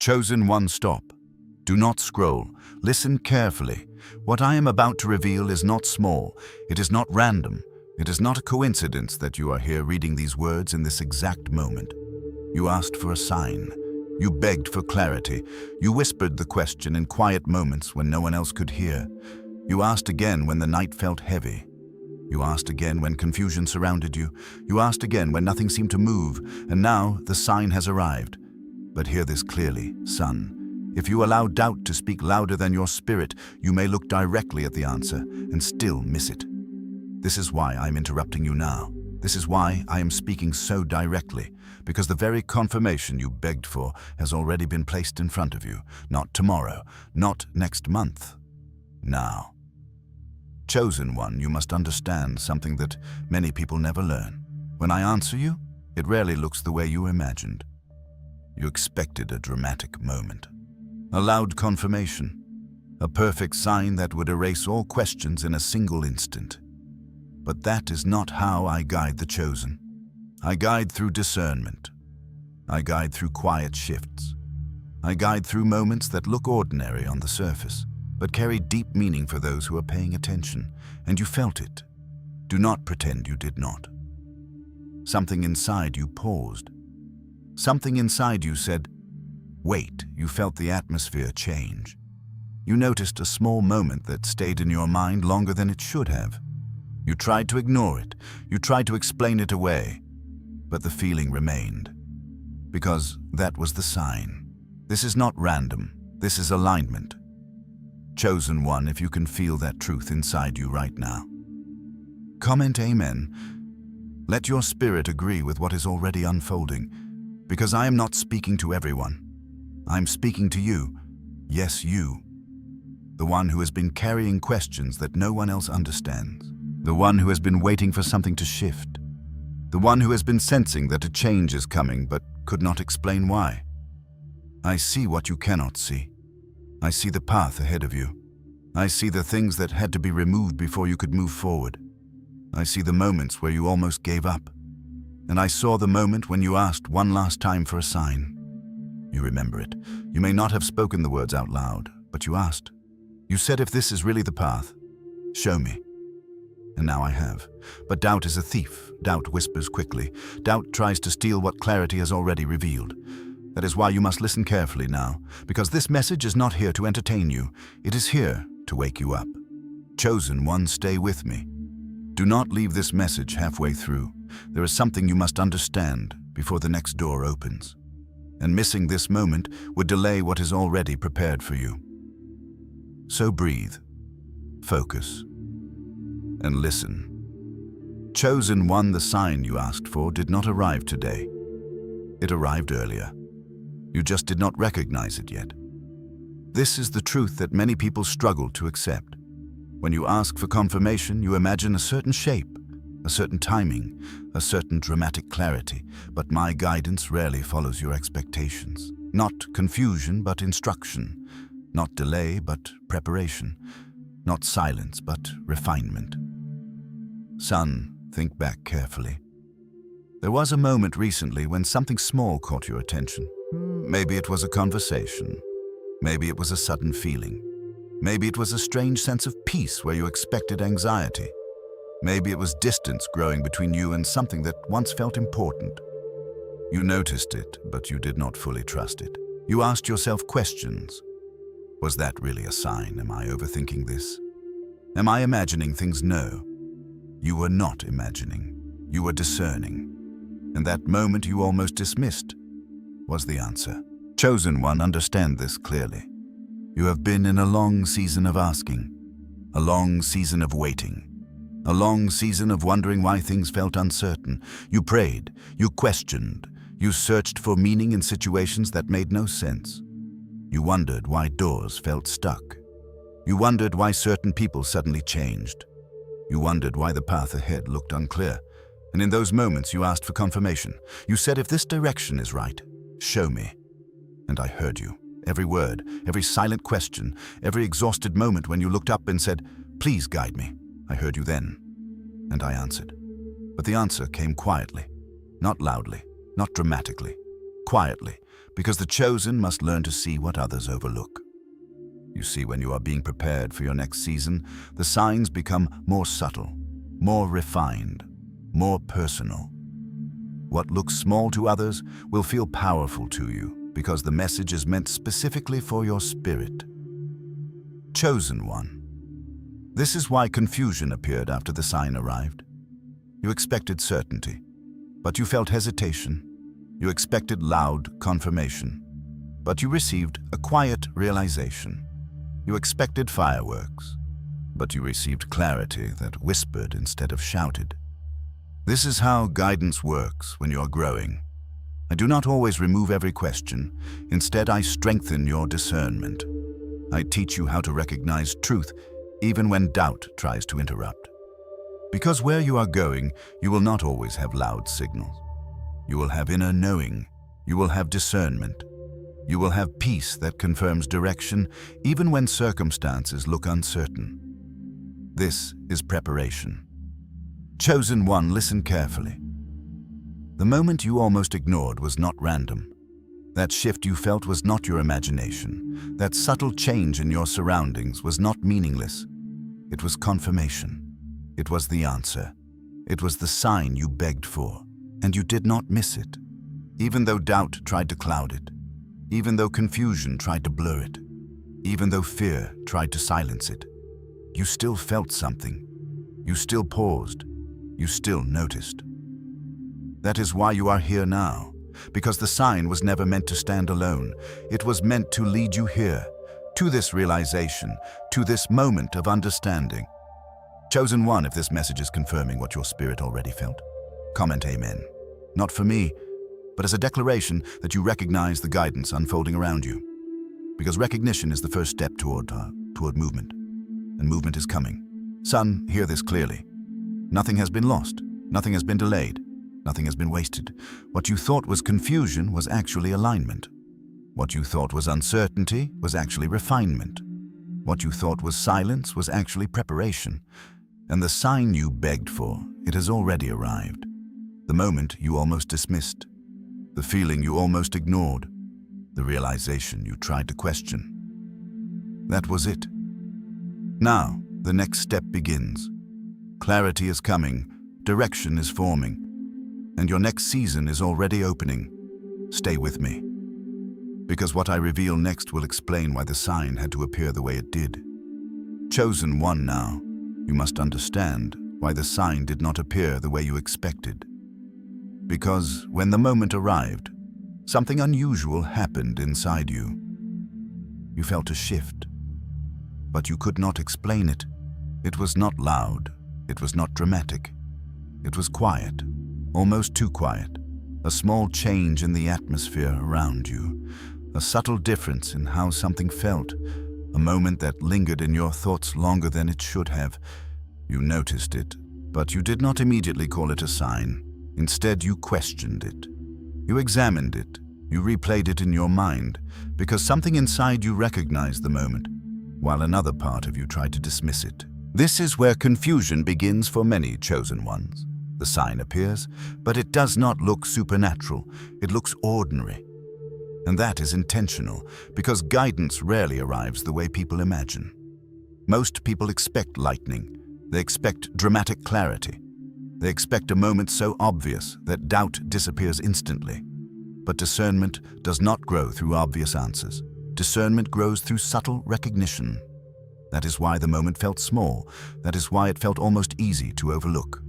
Chosen one, stop. Do not scroll. Listen carefully. What I am about to reveal is not small. It is not random. It is not a coincidence that you are here reading these words in this exact moment. You asked for a sign. You begged for clarity. You whispered the question in quiet moments when no one else could hear. You asked again when the night felt heavy. You asked again when confusion surrounded you. You asked again when nothing seemed to move. And now the sign has arrived. But hear this clearly, son. If you allow doubt to speak louder than your spirit, you may look directly at the answer and still miss it. This is why I'm interrupting you now. This is why I am speaking so directly, because the very confirmation you begged for has already been placed in front of you. Not tomorrow, not next month. Now. Chosen one, you must understand something that many people never learn. When I answer you, it rarely looks the way you imagined. You expected a dramatic moment, a loud confirmation, a perfect sign that would erase all questions in a single instant. But that is not how I guide the chosen. I guide through discernment. I guide through quiet shifts. I guide through moments that look ordinary on the surface, but carry deep meaning for those who are paying attention, and you felt it. Do not pretend you did not. Something inside you paused. Something inside you said, wait. You felt the atmosphere change. You noticed a small moment that stayed in your mind longer than it should have. You tried to ignore it. You tried to explain it away. But the feeling remained. Because that was the sign. This is not random. This is alignment. Chosen one, if you can feel that truth inside you right now. Comment amen. Let your spirit agree with what is already unfolding. Because I am not speaking to everyone. I'm speaking to you. Yes, you. The one who has been carrying questions that no one else understands. The one who has been waiting for something to shift. The one who has been sensing that a change is coming but could not explain why. I see what you cannot see. I see the path ahead of you. I see the things that had to be removed before you could move forward. I see the moments where you almost gave up. And I saw the moment when you asked one last time for a sign. You remember it. You may not have spoken the words out loud, but you asked. You said, if this is really the path, show me. And now I have. But doubt is a thief. Doubt whispers quickly. Doubt tries to steal what clarity has already revealed. That is why you must listen carefully now, because this message is not here to entertain you. It is here to wake you up. Chosen one, stay with me. Do not leave this message halfway through. There is something you must understand before the next door opens. And missing this moment would delay what is already prepared for you. So breathe, focus, and listen. Chosen one, the sign you asked for did not arrive today. It arrived earlier. You just did not recognize it yet. This is the truth that many people struggle to accept. When you ask for confirmation, you imagine a certain shape, a certain timing, a certain dramatic clarity, but my guidance rarely follows your expectations. Not confusion, but instruction. Not delay, but preparation. Not silence, but refinement. Son, think back carefully. There was a moment recently when something small caught your attention. Maybe it was a conversation. Maybe it was a sudden feeling. Maybe it was a strange sense of peace where you expected anxiety. Maybe it was distance growing between you and something that once felt important. You noticed it, but you did not fully trust it. You asked yourself questions. Was that really a sign? Am I overthinking this? Am I imagining things? No. You were not imagining. You were discerning. And that moment you almost dismissed was the answer. Chosen one, understand this clearly. You have been in a long season of asking, a long season of waiting, a long season of wondering why things felt uncertain. You prayed, you questioned, you searched for meaning in situations that made no sense. You wondered why doors felt stuck. You wondered why certain people suddenly changed. You wondered why the path ahead looked unclear. And in those moments you asked for confirmation. You said, if this direction is right, show me. And I heard you. Every word, every silent question, every exhausted moment when you looked up and said, please guide me. I heard you then, and I answered. But the answer came quietly, not loudly, not dramatically, quietly, because the chosen must learn to see what others overlook. You see, when you are being prepared for your next season, the signs become more subtle, more refined, more personal. What looks small to others will feel powerful to you because the message is meant specifically for your spirit. Chosen one. This is why confusion appeared after the sign arrived. You expected certainty, but you felt hesitation. You expected loud confirmation, but you received a quiet realization. You expected fireworks, but you received clarity that whispered instead of shouted. This is how guidance works when you are growing. I do not always remove every question. Instead, I strengthen your discernment. I teach you how to recognize truth even when doubt tries to interrupt. Because where you are going, you will not always have loud signals. You will have inner knowing. You will have discernment. You will have peace that confirms direction even when circumstances look uncertain. This is preparation. Chosen one, listen carefully. The moment you almost ignored was not random. That shift you felt was not your imagination. That subtle change in your surroundings was not meaningless. It was confirmation. It was the answer. It was the sign you begged for, and you did not miss it. Even though doubt tried to cloud it, even though confusion tried to blur it, even though fear tried to silence it, you still felt something. You still paused. You still noticed. That is why you are here now, because the sign was never meant to stand alone. It was meant to lead you here, to this realization, to this moment of understanding. Chosen one, if this message is confirming what your spirit already felt, comment amen. Not for me, but as a declaration that you recognize the guidance unfolding around you. Because recognition is the first step toward movement, and movement is coming. Son, hear this clearly. Nothing has been lost, nothing has been delayed, nothing has been wasted. What you thought was confusion was actually alignment. What you thought was uncertainty was actually refinement. What you thought was silence was actually preparation. And the sign you begged for, it has already arrived. The moment you almost dismissed, the feeling you almost ignored, the realization you tried to question. That was it. Now, the next step begins. Clarity is coming, direction is forming, and your next season is already opening. Stay with me, because what I reveal next will explain why the sign had to appear the way it did. Chosen one now, you must understand why the sign did not appear the way you expected. Because when the moment arrived, something unusual happened inside you. You felt a shift, but you could not explain it. It was not loud. It was not dramatic. It was quiet, almost too quiet. A small change in the atmosphere around you. A subtle difference in how something felt. A moment that lingered in your thoughts longer than it should have. You noticed it, but you did not immediately call it a sign. Instead, you questioned it. You examined it. You replayed it in your mind, because something inside you recognized the moment, while another part of you tried to dismiss it. This is where confusion begins for many chosen ones. The sign appears, but it does not look supernatural. It looks ordinary. And that is intentional, because guidance rarely arrives the way people imagine. Most people expect lightning. They expect dramatic clarity. They expect a moment so obvious that doubt disappears instantly. But discernment does not grow through obvious answers. Discernment grows through subtle recognition. That is why the moment felt small. That is why it felt almost easy to overlook.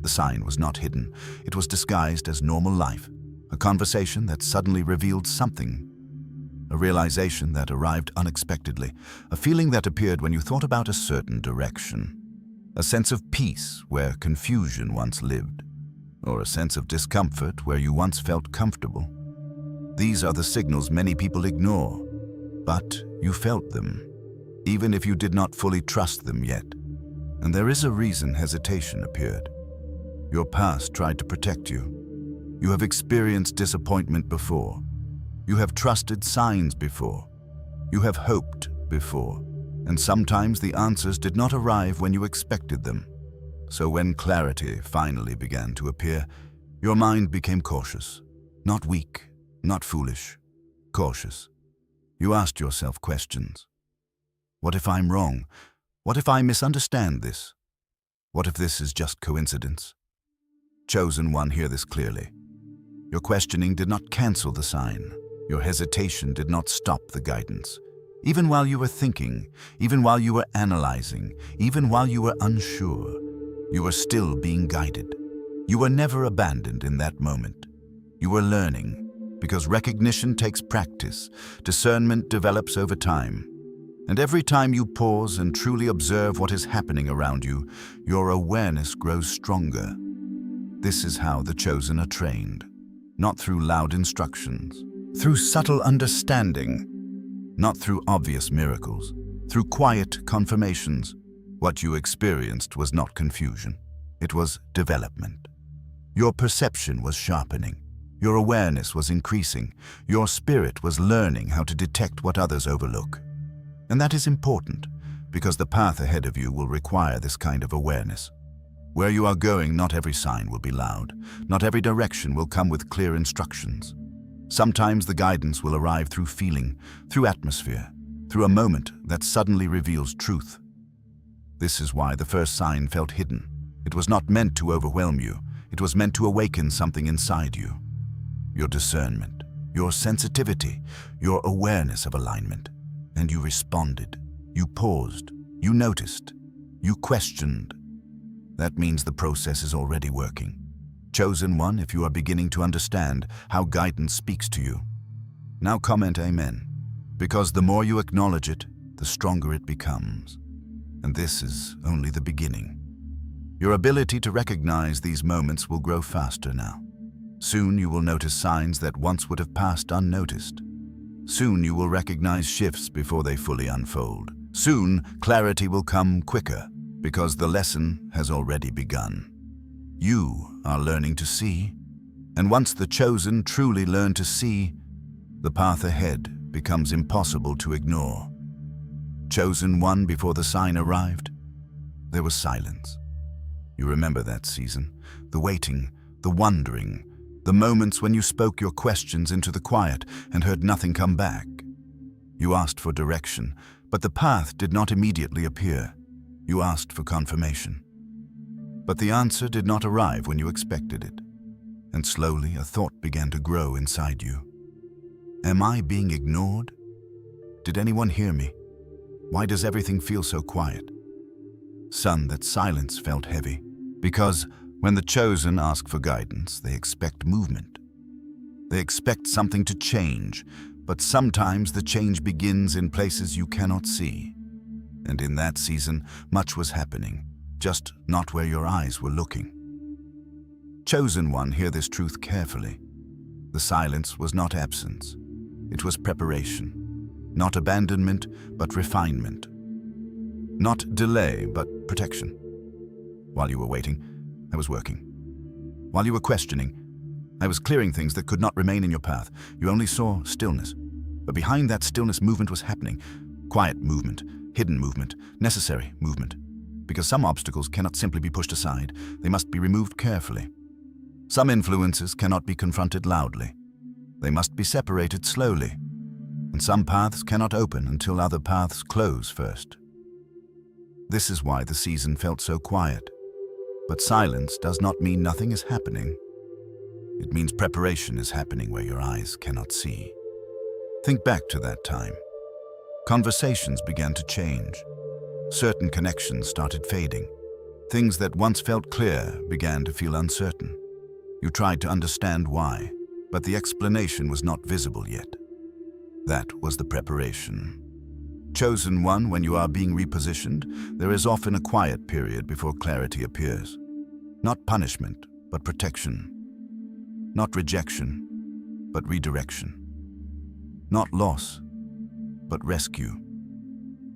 The sign was not hidden. It was disguised as normal life, a conversation that suddenly revealed something, a realization that arrived unexpectedly, a feeling that appeared when you thought about a certain direction, a sense of peace where confusion once lived, or a sense of discomfort where you once felt comfortable. These are the signals many people ignore, but you felt them, even if you did not fully trust them yet. And there is a reason hesitation appeared. Your past tried to protect you. You have experienced disappointment before. You have trusted signs before. You have hoped before. And sometimes the answers did not arrive when you expected them. So when clarity finally began to appear, your mind became cautious, not weak, not foolish, cautious. You asked yourself questions. What if I'm wrong? What if I misunderstand this? What if this is just coincidence? Chosen one, hear this clearly. Your questioning did not cancel the sign. Your hesitation did not stop the guidance. Even while you were thinking, even while you were analyzing, even while you were unsure, you were still being guided. You were never abandoned in that moment. You were learning, because recognition takes practice, discernment develops over time. And every time you pause and truly observe what is happening around you, your awareness grows stronger. This is how the chosen are trained, not through loud instructions, through subtle understanding, not through obvious miracles, through quiet confirmations. What you experienced was not confusion, it was development. Your perception was sharpening, your awareness was increasing, your spirit was learning how to detect what others overlook. And that is important, because the path ahead of you will require this kind of awareness. Where you are going, not every sign will be loud, not every direction will come with clear instructions. Sometimes the guidance will arrive through feeling, through atmosphere, through a moment that suddenly reveals truth. This is why the first sign felt hidden. It was not meant to overwhelm you, it was meant to awaken something inside you. Your discernment, your sensitivity, your awareness of alignment. And you responded, you paused, you noticed, you questioned. That means the process is already working. Chosen one, if you are beginning to understand how guidance speaks to you. Now comment Amen, because the more you acknowledge it, the stronger it becomes. And this is only the beginning. Your ability to recognize these moments will grow faster now. Soon you will notice signs that once would have passed unnoticed. Soon you will recognize shifts before they fully unfold. Soon clarity will come quicker, because the lesson has already begun. You are learning to see, and once the chosen truly learn to see, the path ahead becomes impossible to ignore. Chosen one, before the sign arrived, there was silence. You remember that season, the waiting, the wondering, the moments when you spoke your questions into the quiet and heard nothing come back. You asked for direction, but the path did not immediately appear. You asked for confirmation. But the answer did not arrive when you expected it. And slowly a thought began to grow inside you. Am I being ignored? Did anyone hear me? Why does everything feel so quiet? Son, that silence felt heavy, because when the chosen ask for guidance, they expect movement. They expect something to change, but sometimes the change begins in places you cannot see. And in that season, much was happening, just not where your eyes were looking. Chosen one, hear this truth carefully. The silence was not absence. It was preparation. Not abandonment, but refinement. Not delay, but protection. While you were waiting, I was working. While you were questioning, I was clearing things that could not remain in your path. You only saw stillness. But behind that stillness, movement was happening. Quiet movement, hidden movement, necessary movement. Because some obstacles cannot simply be pushed aside, they must be removed carefully. Some influences cannot be confronted loudly. They must be separated slowly. And some paths cannot open until other paths close first. This is why the season felt so quiet. But silence does not mean nothing is happening. It means preparation is happening where your eyes cannot see. Think back to that time. Conversations began to change. Certain connections started fading. Things that once felt clear began to feel uncertain. You tried to understand why, but the explanation was not visible yet. That was the preparation. Chosen one, when you are being repositioned, there is often a quiet period before clarity appears. Not punishment, but protection. Not rejection, but redirection. Not loss, but rescue.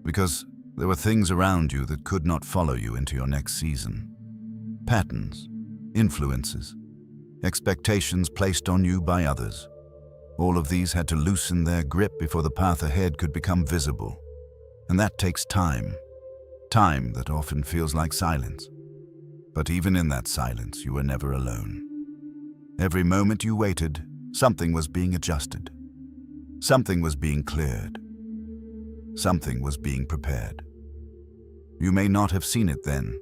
Because there were things around you that could not follow you into your next season. Patterns, influences, expectations placed on you by others. All of these had to loosen their grip before the path ahead could become visible. And that takes time. Time that often feels like silence. But even in that silence, you were never alone. Every moment you waited, something was being adjusted. Something was being cleared. Something was being prepared. You may not have seen it then,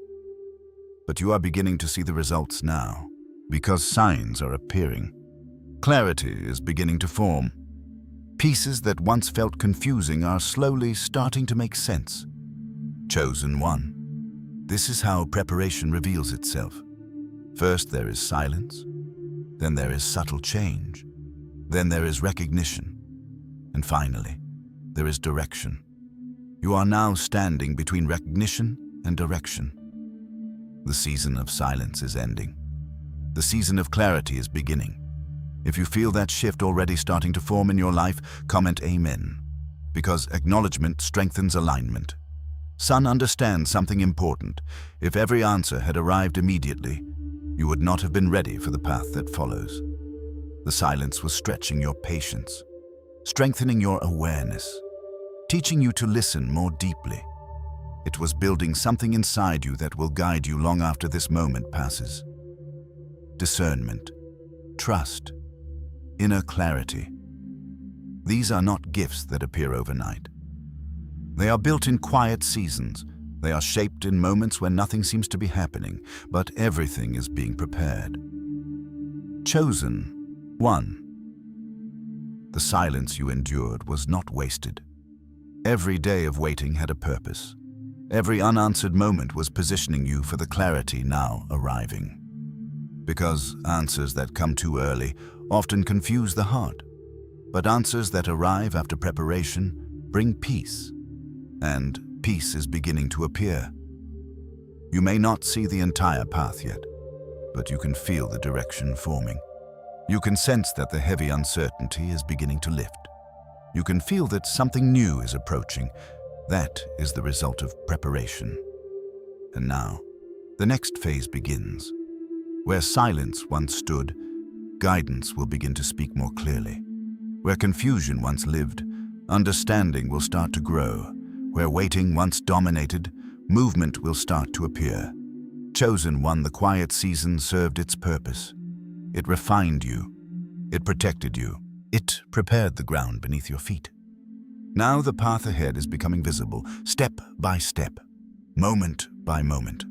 but you are beginning to see the results now, because signs are appearing. Clarity is beginning to form. Pieces that once felt confusing are slowly starting to make sense. Chosen one. This is how preparation reveals itself. First there is silence, then there is subtle change, then there is recognition, and finally, there is direction. You are now standing between recognition and direction. The season of silence is ending. The season of clarity is beginning. If you feel that shift already starting to form in your life, comment Amen, because acknowledgement strengthens alignment. Son, understand something important. If every answer had arrived immediately, you would not have been ready for the path that follows. The silence was stretching your patience, strengthening your awareness, teaching you to listen more deeply. It was building something inside you that will guide you long after this moment passes. Discernment, trust, inner clarity. These are not gifts that appear overnight. They are built in quiet seasons. They are shaped in moments when nothing seems to be happening, but everything is being prepared. Chosen one. The silence you endured was not wasted. Every day of waiting had a purpose. Every unanswered moment was positioning you for the clarity now arriving. Because answers that come too early often confuse the heart, but answers that arrive after preparation bring peace, and peace is beginning to appear. You may not see the entire path yet, but you can feel the direction forming. You can sense that the heavy uncertainty is beginning to lift. You can feel that something new is approaching. That is the result of preparation. And now, the next phase begins. Where silence once stood, guidance will begin to speak more clearly. Where confusion once lived, understanding will start to grow. Where waiting once dominated, movement will start to appear. Chosen one, the quiet season served its purpose. It refined you. It protected you. It prepared the ground beneath your feet. Now the path ahead is becoming visible, step by step, moment by moment.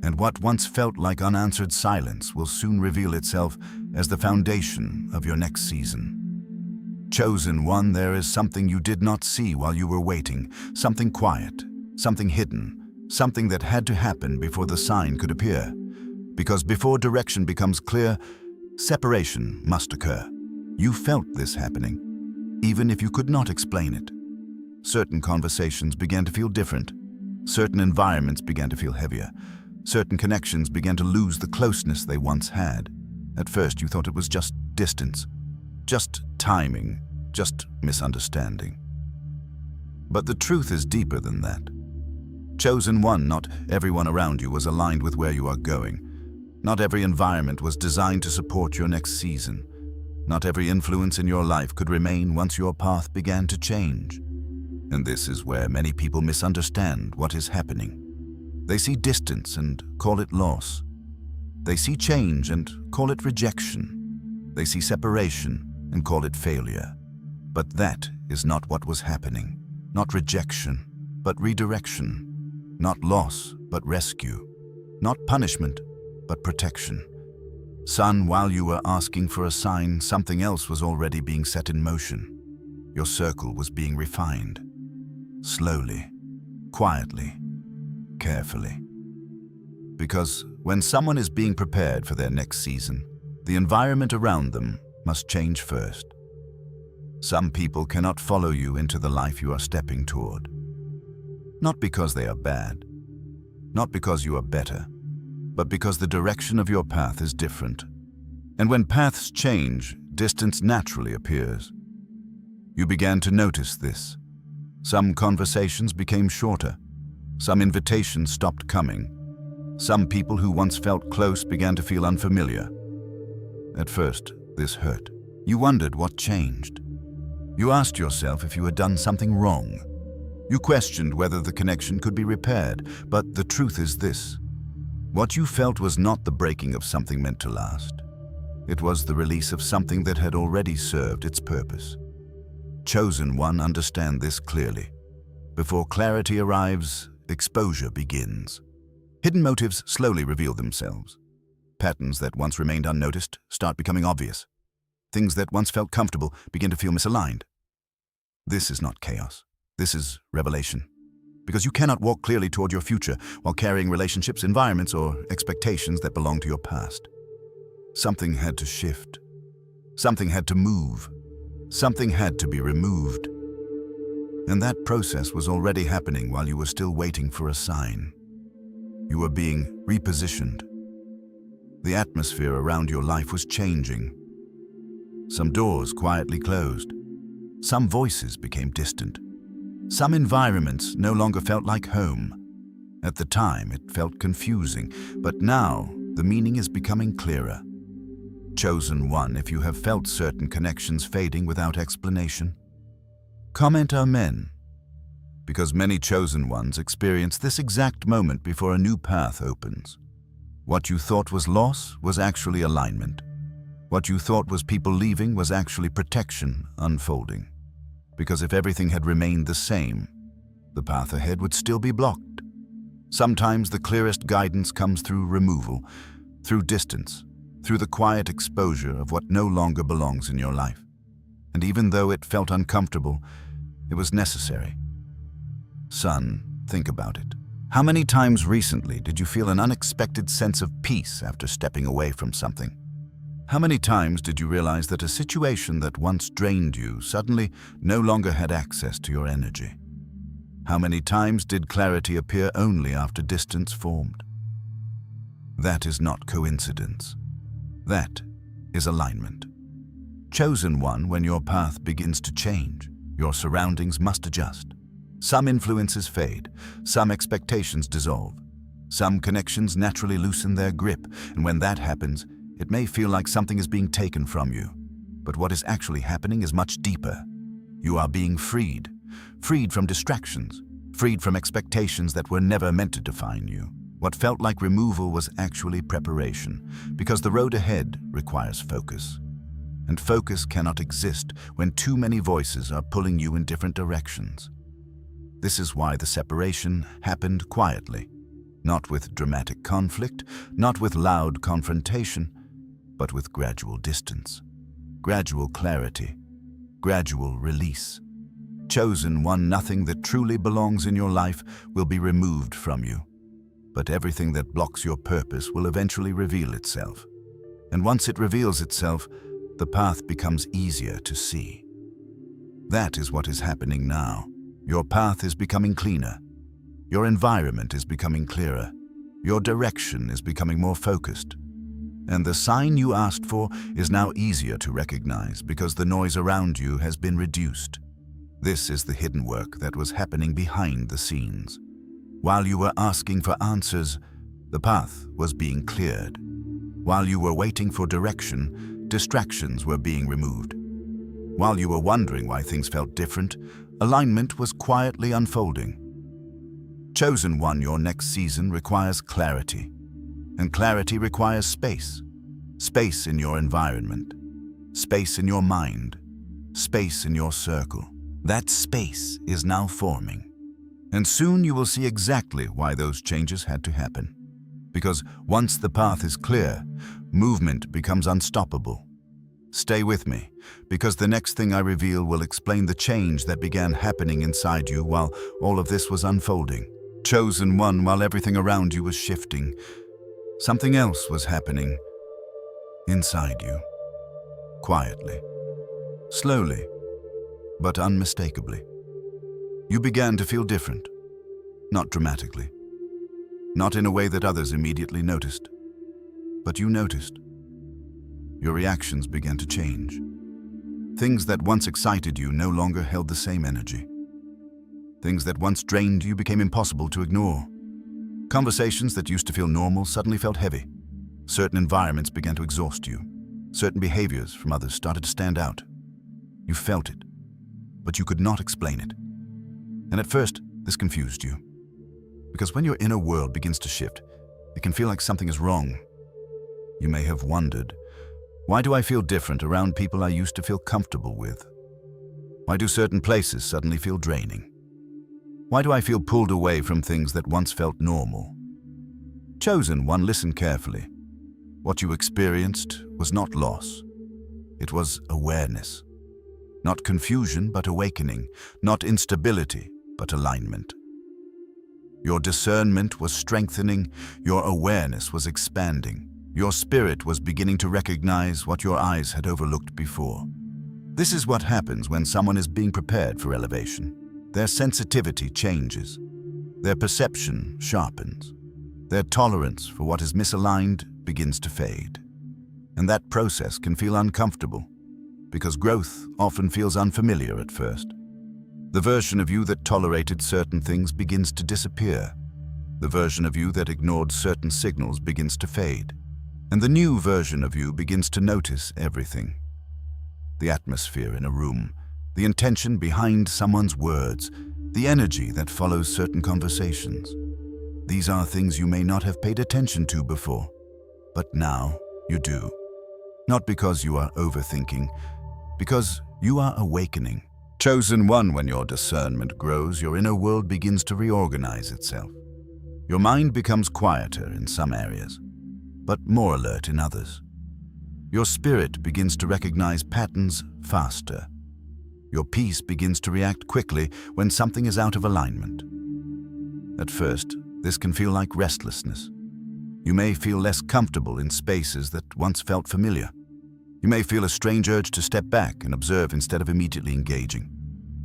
And what once felt like unanswered silence will soon reveal itself as the foundation of your next season. Chosen one, there is something you did not see while you were waiting, something quiet, something hidden, something that had to happen before the sign could appear. Because before direction becomes clear, separation must occur. You felt this happening, even if you could not explain it. Certain conversations began to feel different. Certain environments began to feel heavier. Certain connections began to lose the closeness they once had. At first, you thought it was just distance, just timing, just misunderstanding. But the truth is deeper than that. Chosen one, not everyone around you was aligned with where you are going. Not every environment was designed to support your next season. Not every influence in your life could remain once your path began to change. And this is where many people misunderstand what is happening. They see distance and call it loss. They see change and call it rejection. They see separation and call it failure. But that is not what was happening. Not rejection, but redirection. Not loss, but rescue. Not punishment, but protection. Son, while you were asking for a sign, something else was already being set in motion. Your circle was being refined. Slowly, quietly, carefully. Because when someone is being prepared for their next season, the environment around them must change first. Some people cannot follow you into the life you are stepping toward. Not because they are bad, not because you are better, but because the direction of your path is different. And when paths change, distance naturally appears. You began to notice this. Some conversations became shorter. Some invitations stopped coming. Some people who once felt close began to feel unfamiliar. At first, this hurt. You wondered what changed. You asked yourself if you had done something wrong. You questioned whether the connection could be repaired, but the truth is this. What you felt was not the breaking of something meant to last. It was the release of something that had already served its purpose. Chosen one, understand this clearly. Before clarity arrives, exposure begins. Hidden motives slowly reveal themselves. Patterns that once remained unnoticed start becoming obvious. Things that once felt comfortable begin to feel misaligned. This is not chaos. This is revelation. Because you cannot walk clearly toward your future while carrying relationships, environments, or expectations that belong to your past. Something had to shift. Something had to move. Something had to be removed. And that process was already happening while you were still waiting for a sign. You were being repositioned. The atmosphere around your life was changing. Some doors quietly closed. Some voices became distant. Some environments no longer felt like home. At the time, it felt confusing, but now the meaning is becoming clearer. Chosen one, if you have felt certain connections fading without explanation, comment Amen, because many chosen ones experience this exact moment before a new path opens. What you thought was loss was actually alignment. What you thought was people leaving was actually protection unfolding. Because if everything had remained the same, the path ahead would still be blocked. Sometimes the clearest guidance comes through removal, through distance, through the quiet exposure of what no longer belongs in your life. And even though it felt uncomfortable, it was necessary. Son, think about it. How many times recently did you feel an unexpected sense of peace after stepping away from something? How many times did you realize that a situation that once drained you suddenly no longer had access to your energy? How many times did clarity appear only after distance formed? That is not coincidence. That is alignment. Chosen one, when your path begins to change, your surroundings must adjust. Some influences fade, some expectations dissolve, some connections naturally loosen their grip, and when that happens, it may feel like something is being taken from you. But what is actually happening is much deeper. You are being freed from distractions, freed from expectations that were never meant to define you. What felt like removal was actually preparation, because the road ahead requires focus. And focus cannot exist when too many voices are pulling you in different directions. This is why the separation happened quietly, not with dramatic conflict, not with loud confrontation, but with gradual distance, gradual clarity, gradual release. Chosen one, nothing that truly belongs in your life will be removed from you, but everything that blocks your purpose will eventually reveal itself. And once it reveals itself, the path becomes easier to see. That is what is happening now. Your path is becoming cleaner. Your environment is becoming clearer. Your direction is becoming more focused. And the sign you asked for is now easier to recognize because the noise around you has been reduced. This is the hidden work that was happening behind the scenes. While you were asking for answers, the path was being cleared. While you were waiting for direction, distractions were being removed. While you were wondering why things felt different, alignment was quietly unfolding. Chosen one, your next season requires clarity. And clarity requires space. Space in your environment. Space in your mind. Space in your circle. That space is now forming. And soon you will see exactly why those changes had to happen. Because once the path is clear, movement becomes unstoppable. Stay with me, because the next thing I reveal will explain the change that began happening inside you while all of this was unfolding. Chosen one, while everything around you was shifting, something else was happening inside you. Quietly, slowly, but unmistakably. You began to feel different, not dramatically, not in a way that others immediately noticed, but you noticed. Your reactions began to change. Things that once excited you no longer held the same energy. Things that once drained you became impossible to ignore. Conversations that used to feel normal suddenly felt heavy. Certain environments began to exhaust you. Certain behaviors from others started to stand out. You felt it, but you could not explain it. And at first, this confused you. Because when your inner world begins to shift, it can feel like something is wrong. You may have wondered, why do I feel different around people I used to feel comfortable with? Why do certain places suddenly feel draining? Why do I feel pulled away from things that once felt normal? Chosen one, listen carefully. What you experienced was not loss. It was awareness. Not confusion, but awakening. Not instability, but alignment. Your discernment was strengthening. Your awareness was expanding. Your spirit was beginning to recognize what your eyes had overlooked before. This is what happens when someone is being prepared for elevation. Their sensitivity changes. Their perception sharpens. Their tolerance for what is misaligned begins to fade. And that process can feel uncomfortable, because growth often feels unfamiliar at first. The version of you that tolerated certain things begins to disappear. The version of you that ignored certain signals begins to fade. And the new version of you begins to notice everything. The atmosphere in a room, the intention behind someone's words, the energy that follows certain conversations. These are things you may not have paid attention to before, but now you do. Not because you are overthinking, because you are awakening. Chosen one, when your discernment grows, your inner world begins to reorganize itself. Your mind becomes quieter in some areas, but more alert in others. Your spirit begins to recognize patterns faster. Your peace begins to react quickly when something is out of alignment. At first, this can feel like restlessness. You may feel less comfortable in spaces that once felt familiar. You may feel a strange urge to step back and observe instead of immediately engaging.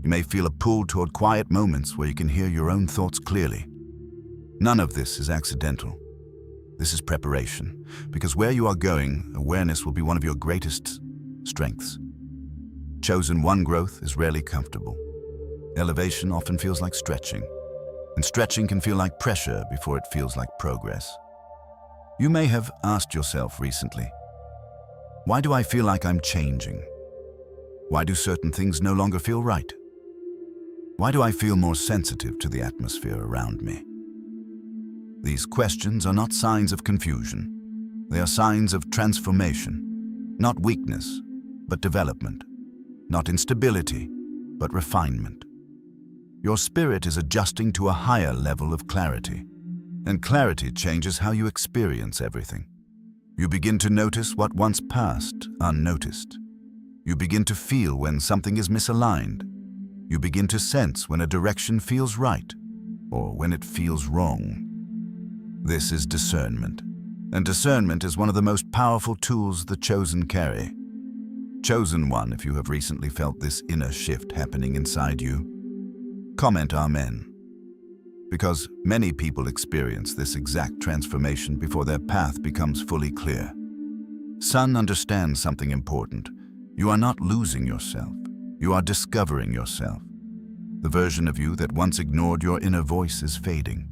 You may feel a pull toward quiet moments where you can hear your own thoughts clearly. None of this is accidental. This is preparation, because where you are going, awareness will be one of your greatest strengths. Chosen one, growth is rarely comfortable. Elevation often feels like stretching, and stretching can feel like pressure before it feels like progress. You may have asked yourself recently, why do I feel like I'm changing? Why do certain things no longer feel right? Why do I feel more sensitive to the atmosphere around me? These questions are not signs of confusion. They are signs of transformation, not weakness, but development, not instability, but refinement. Your spirit is adjusting to a higher level of clarity, and clarity changes how you experience everything. You begin to notice what once passed unnoticed. You begin to feel when something is misaligned. You begin to sense when a direction feels right or when it feels wrong. This is discernment, and discernment is one of the most powerful tools the chosen carry. Chosen one, if you have recently felt this inner shift happening inside you, comment Amen. Because many people experience this exact transformation before their path becomes fully clear. Son, understand something important. You are not losing yourself. You are discovering yourself. The version of you that once ignored your inner voice is fading.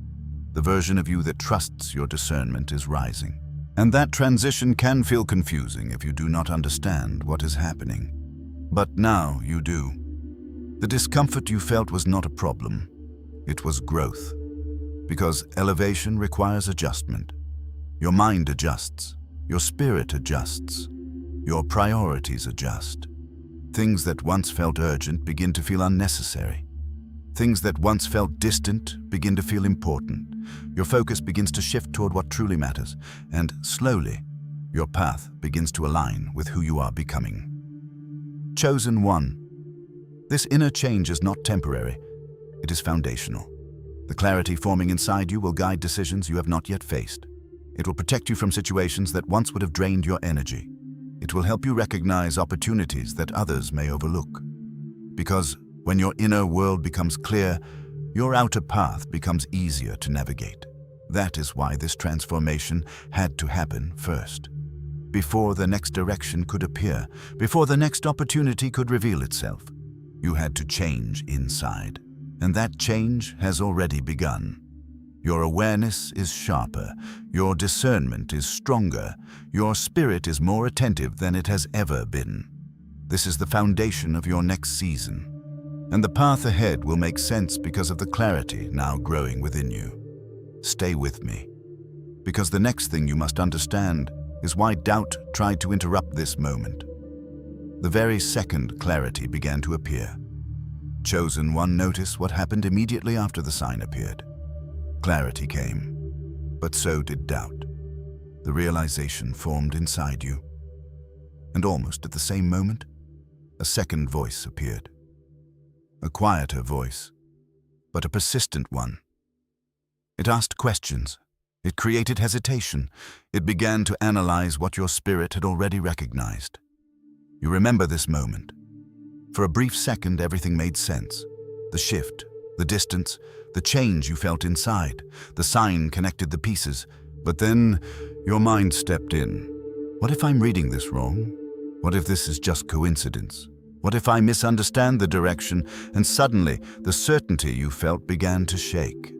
The version of you that trusts your discernment is rising. And that transition can feel confusing if you do not understand what is happening. But now you do. The discomfort you felt was not a problem. It was growth. Because elevation requires adjustment. Your mind adjusts. Your spirit adjusts. Your priorities adjust. Things that once felt urgent begin to feel unnecessary. Things that once felt distant begin to feel important. Your focus begins to shift toward what truly matters, and slowly, your path begins to align with who you are becoming. Chosen one. This inner change is not temporary. It is foundational. The clarity forming inside you will guide decisions you have not yet faced. It will protect you from situations that once would have drained your energy. It will help you recognize opportunities that others may overlook. Because when your inner world becomes clear, your outer path becomes easier to navigate. That is why this transformation had to happen first. Before the next direction could appear, before the next opportunity could reveal itself, you had to change inside. And that change has already begun. Your awareness is sharper, your discernment is stronger, your spirit is more attentive than it has ever been. This is the foundation of your next season. And the path ahead will make sense because of the clarity now growing within you. Stay with me, because the next thing you must understand is why doubt tried to interrupt this moment. The very second clarity began to appear, Chosen one, notice what happened immediately after the sign appeared. Clarity came, but so did doubt. The realization formed inside you. And almost at the same moment, a second voice appeared. A quieter voice, but a persistent one. It asked questions. It created hesitation. It began to analyze what your spirit had already recognized. You remember this moment. For a brief second, everything made sense. The shift, the distance, the change you felt inside. The sign connected the pieces. But then, your mind stepped in. What if I'm reading this wrong? What if this is just coincidence? What if I misunderstand the direction? And suddenly, the certainty you felt began to shake.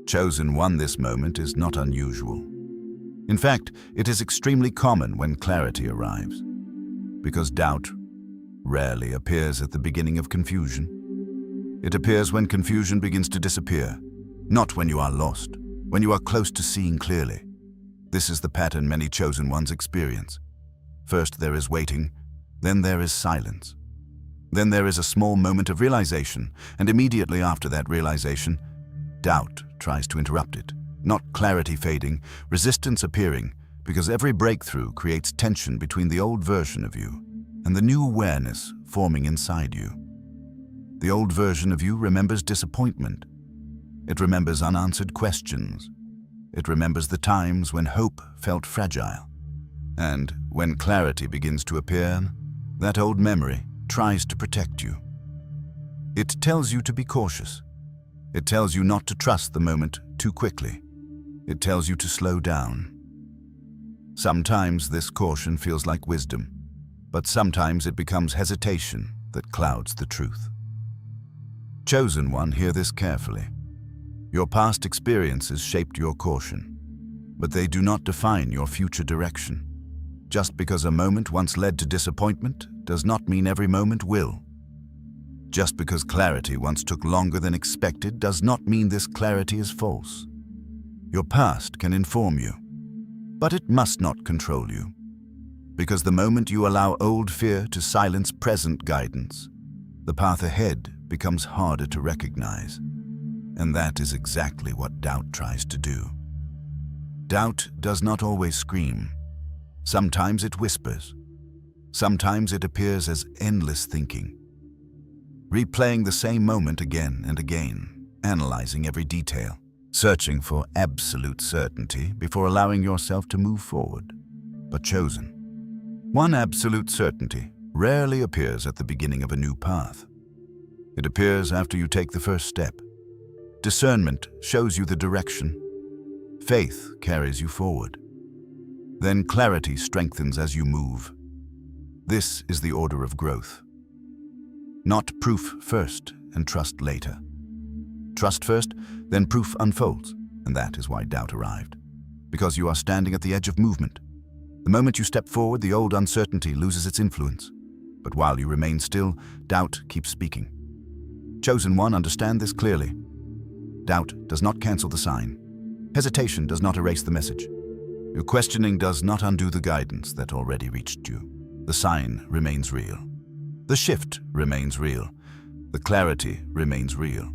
Chosen one, this moment is not unusual. In fact, it is extremely common when clarity arrives, because doubt rarely appears at the beginning of confusion. It appears when confusion begins to disappear, not when you are lost, when you are close to seeing clearly. This is the pattern many chosen ones experience. First there is waiting, then there is silence. Then there is a small moment of realization, and immediately after that realization, doubt tries to interrupt it. Not clarity fading, resistance appearing, because every breakthrough creates tension between the old version of you and the new awareness forming inside you. The old version of you remembers disappointment. It remembers unanswered questions. It remembers the times when hope felt fragile. And when clarity begins to appear, that old memory tries to protect you. It tells you to be cautious. It tells you not to trust the moment too quickly. It tells you to slow down. Sometimes this caution feels like wisdom, but sometimes it becomes hesitation that clouds the truth. Chosen one, hear this carefully. Your past experiences shaped your caution, but they do not define your future direction. Just because a moment once led to disappointment does not mean every moment will. Just because clarity once took longer than expected does not mean this clarity is false. Your past can inform you, but it must not control you. Because the moment you allow old fear to silence present guidance, the path ahead becomes harder to recognize. And that is exactly what doubt tries to do. Doubt does not always scream. Sometimes it whispers. Sometimes it appears as endless thinking, replaying the same moment again and again, analyzing every detail, searching for absolute certainty before allowing yourself to move forward. But chosen one, absolute certainty rarely appears at the beginning of a new path. It appears after you take the first step. Discernment shows you the direction. Faith carries you forward. Then clarity strengthens as you move. This is the order of growth. Not proof first and trust later. Trust first, then proof unfolds, and that is why doubt arrived. Because you are standing at the edge of movement. The moment you step forward, the old uncertainty loses its influence. But while you remain still, doubt keeps speaking. Chosen one, understand this clearly. Doubt does not cancel the sign. Hesitation does not erase the message. Your questioning does not undo the guidance that already reached you. The sign remains real. The shift remains real. The clarity remains real.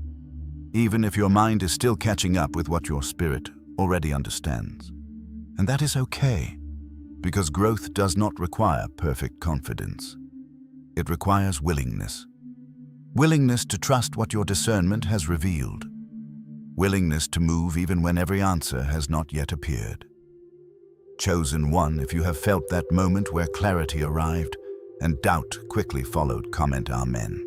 Even if your mind is still catching up with what your spirit already understands. And that is okay, because growth does not require perfect confidence. It requires willingness. Willingness to trust what your discernment has revealed. Willingness to move even when every answer has not yet appeared. Chosen one, if you have felt that moment where clarity arrived and doubt quickly followed, comment Amen.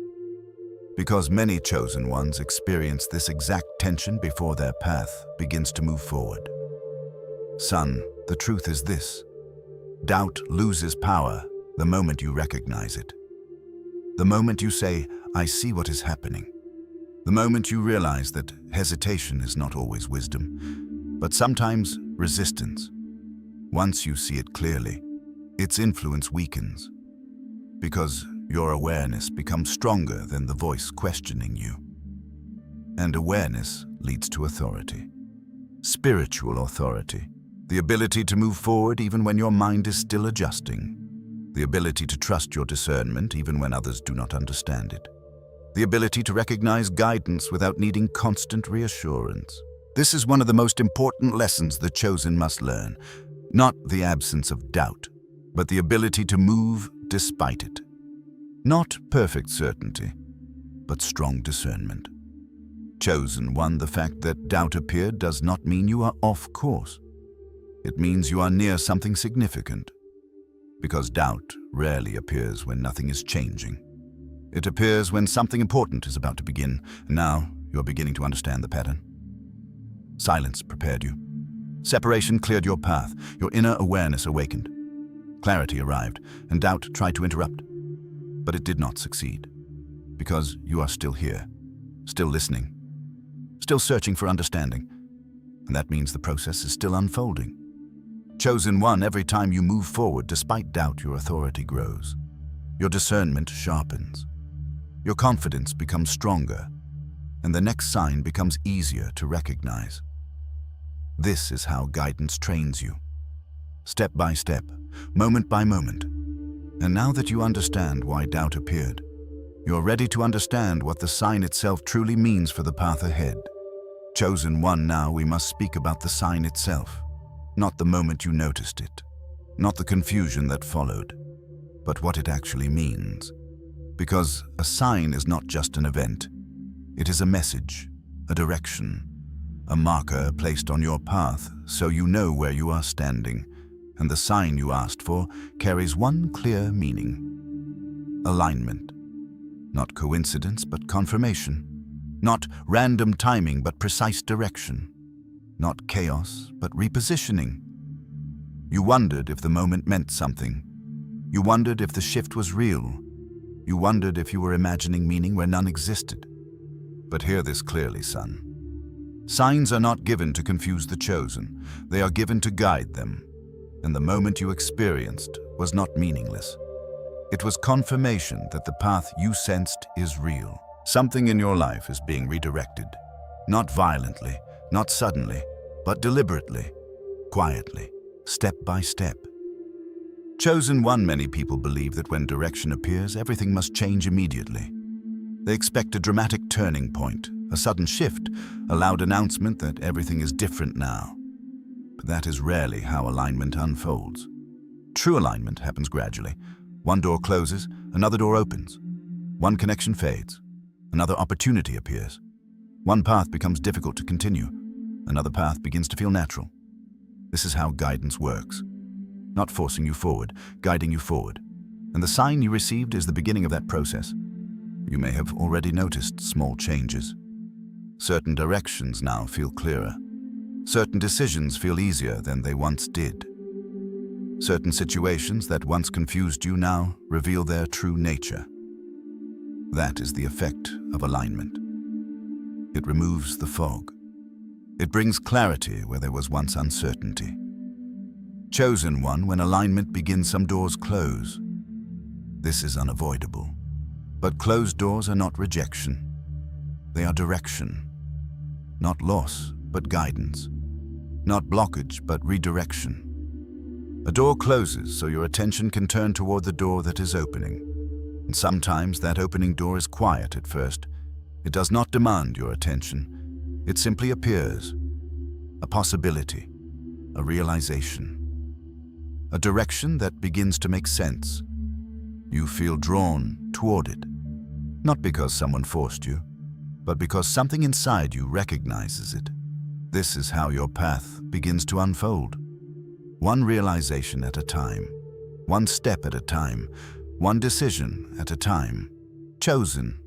Because many chosen ones experience this exact tension before their path begins to move forward. Son, the truth is this. Doubt loses power the moment you recognize it. The moment you say, I see what is happening. The moment you realize that hesitation is not always wisdom, but sometimes resistance. Once you see it clearly, its influence weakens, because your awareness becomes stronger than the voice questioning you. And awareness leads to authority. Spiritual authority. The ability to move forward even when your mind is still adjusting. The ability to trust your discernment even when others do not understand it. the ability to recognize guidance without needing constant reassurance. This is one of the most important lessons the chosen must learn, not the absence of doubt, but the ability to move despite it. Not perfect certainty, but strong discernment. Chosen one, the fact that doubt appeared does not mean you are off course. It means you are near something significant, because doubt rarely appears when nothing is changing. It appears when something important is about to begin, and now you are beginning to understand the pattern. Silence prepared you. Separation cleared your path. Your inner awareness awakened. Clarity arrived, and doubt tried to interrupt. But it did not succeed, because you are still here, still listening, still searching for understanding. And that means the process is still unfolding. Chosen one, every time you move forward, despite doubt, your authority grows. Your discernment sharpens. Your confidence becomes stronger, and the next sign becomes easier to recognize. This is how guidance trains you, step by step, moment by moment. And now that you understand why doubt appeared, you're ready to understand what the sign itself truly means for the path ahead. Chosen one, now we must speak about the sign itself, not the moment you noticed it, not the confusion that followed, but what it actually means. Because a sign is not just an event. It is a message, a direction, a marker placed on your path so you know where you are standing. And the sign you asked for carries one clear meaning: alignment. Not coincidence, but confirmation. Not random timing, but precise direction. Not chaos, but repositioning. You wondered if the moment meant something. You wondered if the shift was real. You wondered if you were imagining meaning where none existed. But hear this clearly, son. Signs are not given to confuse the chosen. They are given to guide them. And the moment you experienced was not meaningless. It was confirmation that the path you sensed is real. Something in your life is being redirected. Not violently, not suddenly, but deliberately, quietly, step by step. Chosen one, many people believe that when direction appears, everything must change immediately. They expect a dramatic turning point, a sudden shift, a loud announcement that everything is different now. But that is rarely how alignment unfolds. True alignment happens gradually. One door closes, another door opens. One connection fades, another opportunity appears. One path becomes difficult to continue, another path begins to feel natural. This is how guidance works. Not forcing you forward, guiding you forward. And the sign you received is the beginning of that process. You may have already noticed small changes. Certain directions now feel clearer. Certain decisions feel easier than they once did. Certain situations that once confused you now reveal their true nature. That is the effect of alignment. It removes the fog. It brings clarity where there was once uncertainty. Chosen one, when alignment begins, some doors close. This is unavoidable. But closed doors are not rejection. They are direction. Not loss, but guidance. Not blockage, but redirection. A door closes so your attention can turn toward the door that is opening. And sometimes that opening door is quiet at first. It does not demand your attention. It simply appears. A possibility, a realization. A direction that begins to make sense. You feel drawn toward it, not because someone forced you, but because something inside you recognizes it. This is how your path begins to unfold. One realization at a time, one step at a time, one decision at a time. Chosen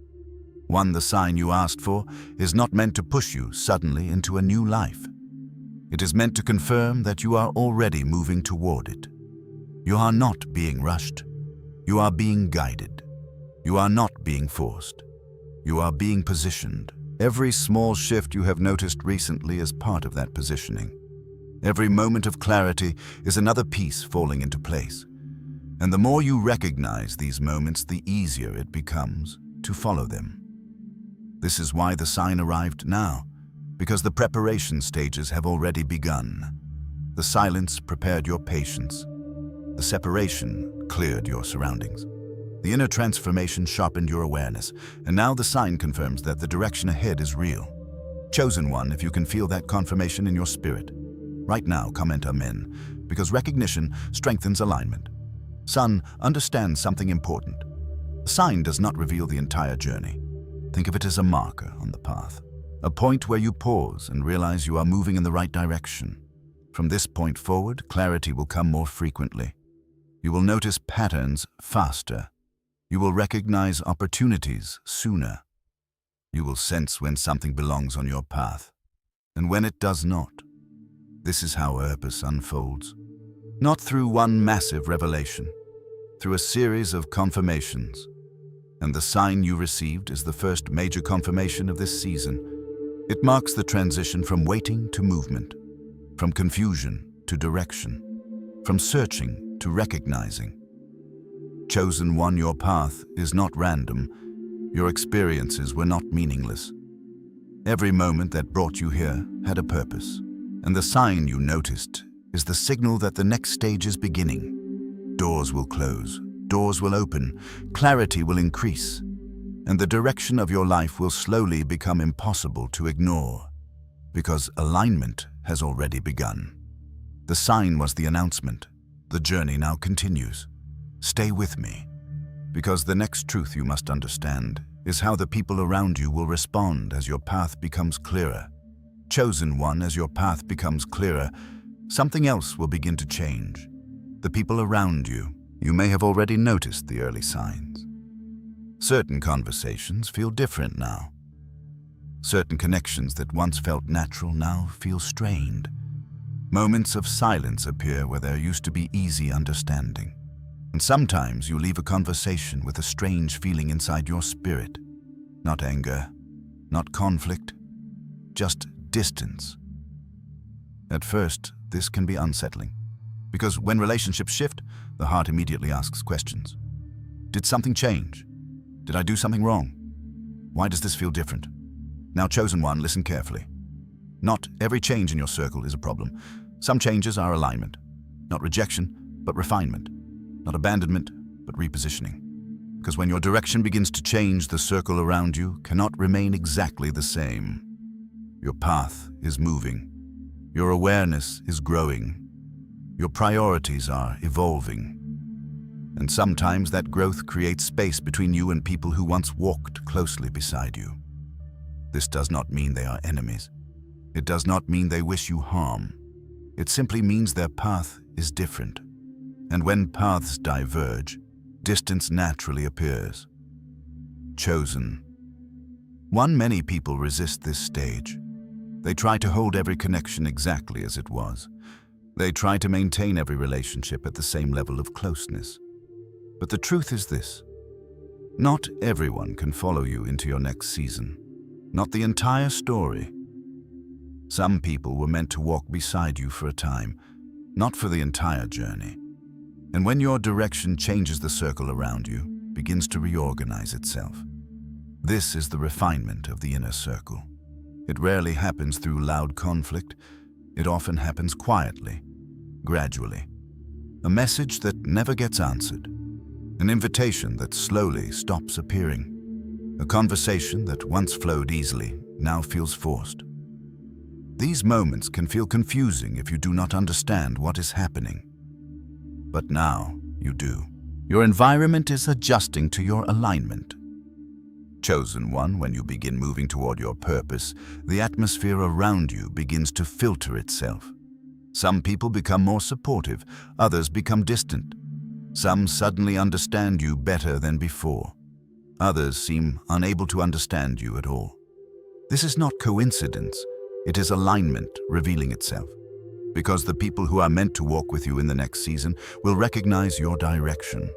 one, the sign you asked for, is not meant to push you suddenly into a new life. It is meant to confirm that you are already moving toward it. You are not being rushed. You are being guided. You are not being forced. You are being positioned. Every small shift you have noticed recently is part of that positioning. Every moment of clarity is another piece falling into place. And the more you recognize these moments, the easier it becomes to follow them. This is why the sign arrived now, because the preparation stages have already begun. The silence prepared your patience. The separation cleared your surroundings. The inner transformation sharpened your awareness, and now the sign confirms that the direction ahead is real. Chosen one, if you can feel that confirmation in your spirit, right now comment Amen, because recognition strengthens alignment. Son, understand something important. The sign does not reveal the entire journey. Think of it as a marker on the path, a point where you pause and realize you are moving in the right direction. From this point forward, clarity will come more frequently. You will notice patterns faster. You will recognize opportunities sooner. You will sense when something belongs on your path, and when it does not. This is how purpose unfolds. Not through one massive revelation, through a series of confirmations. And the sign you received is the first major confirmation of this season. It marks the transition from waiting to movement, from confusion to direction, from searching to recognizing. Chosen one, your path is not random. Your experiences were not meaningless. Every moment that brought you here had a purpose, and the sign you noticed is the signal that the next stage is beginning. Doors will close, doors will open, clarity will increase, and the direction of your life will slowly become impossible to ignore, because alignment has already begun. The sign was the announcement. The journey now continues. Stay with me, because the next truth you must understand is how the people around you will respond as your path becomes clearer. Chosen one, as your path becomes clearer, something else will begin to change. The people around you. You may have already noticed the early signs. Certain conversations feel different now. Certain connections that once felt natural now feel strained. Moments of silence appear where there used to be easy understanding. And sometimes you leave a conversation with a strange feeling inside your spirit. Not anger, not conflict, just distance. At first, this can be unsettling, because when relationships shift, the heart immediately asks questions. Did something change? Did I do something wrong? Why does this feel different? Now, chosen one, listen carefully. Not every change in your circle is a problem. Some changes are alignment, not rejection, but refinement. Not abandonment, but repositioning. Because when your direction begins to change, the circle around you cannot remain exactly the same. Your path is moving. Your awareness is growing. Your priorities are evolving. And sometimes that growth creates space between you and people who once walked closely beside you. This does not mean they are enemies. It does not mean they wish you harm. It simply means their path is different. And when paths diverge, distance naturally appears. Chosen one, many people resist this stage. They try to hold every connection exactly as it was. They try to maintain every relationship at the same level of closeness. But the truth is this: not everyone can follow you into your next season. Not the entire story. Some people were meant to walk beside you for a time, not for the entire journey. And when your direction changes, the circle around you begins to reorganize itself. This is the refinement of the inner circle. It rarely happens through loud conflict. It often happens quietly, gradually. A message that never gets answered. An invitation that slowly stops appearing. A conversation that once flowed easily now feels forced. These moments can feel confusing if you do not understand what is happening. But now you do. Your environment is adjusting to your alignment. Chosen one, when you begin moving toward your purpose, the atmosphere around you begins to filter itself. Some people become more supportive, others become distant. Some suddenly understand you better than before. Others seem unable to understand you at all. This is not coincidence, it is alignment revealing itself. Because the people who are meant to walk with you in the next season will recognize your direction.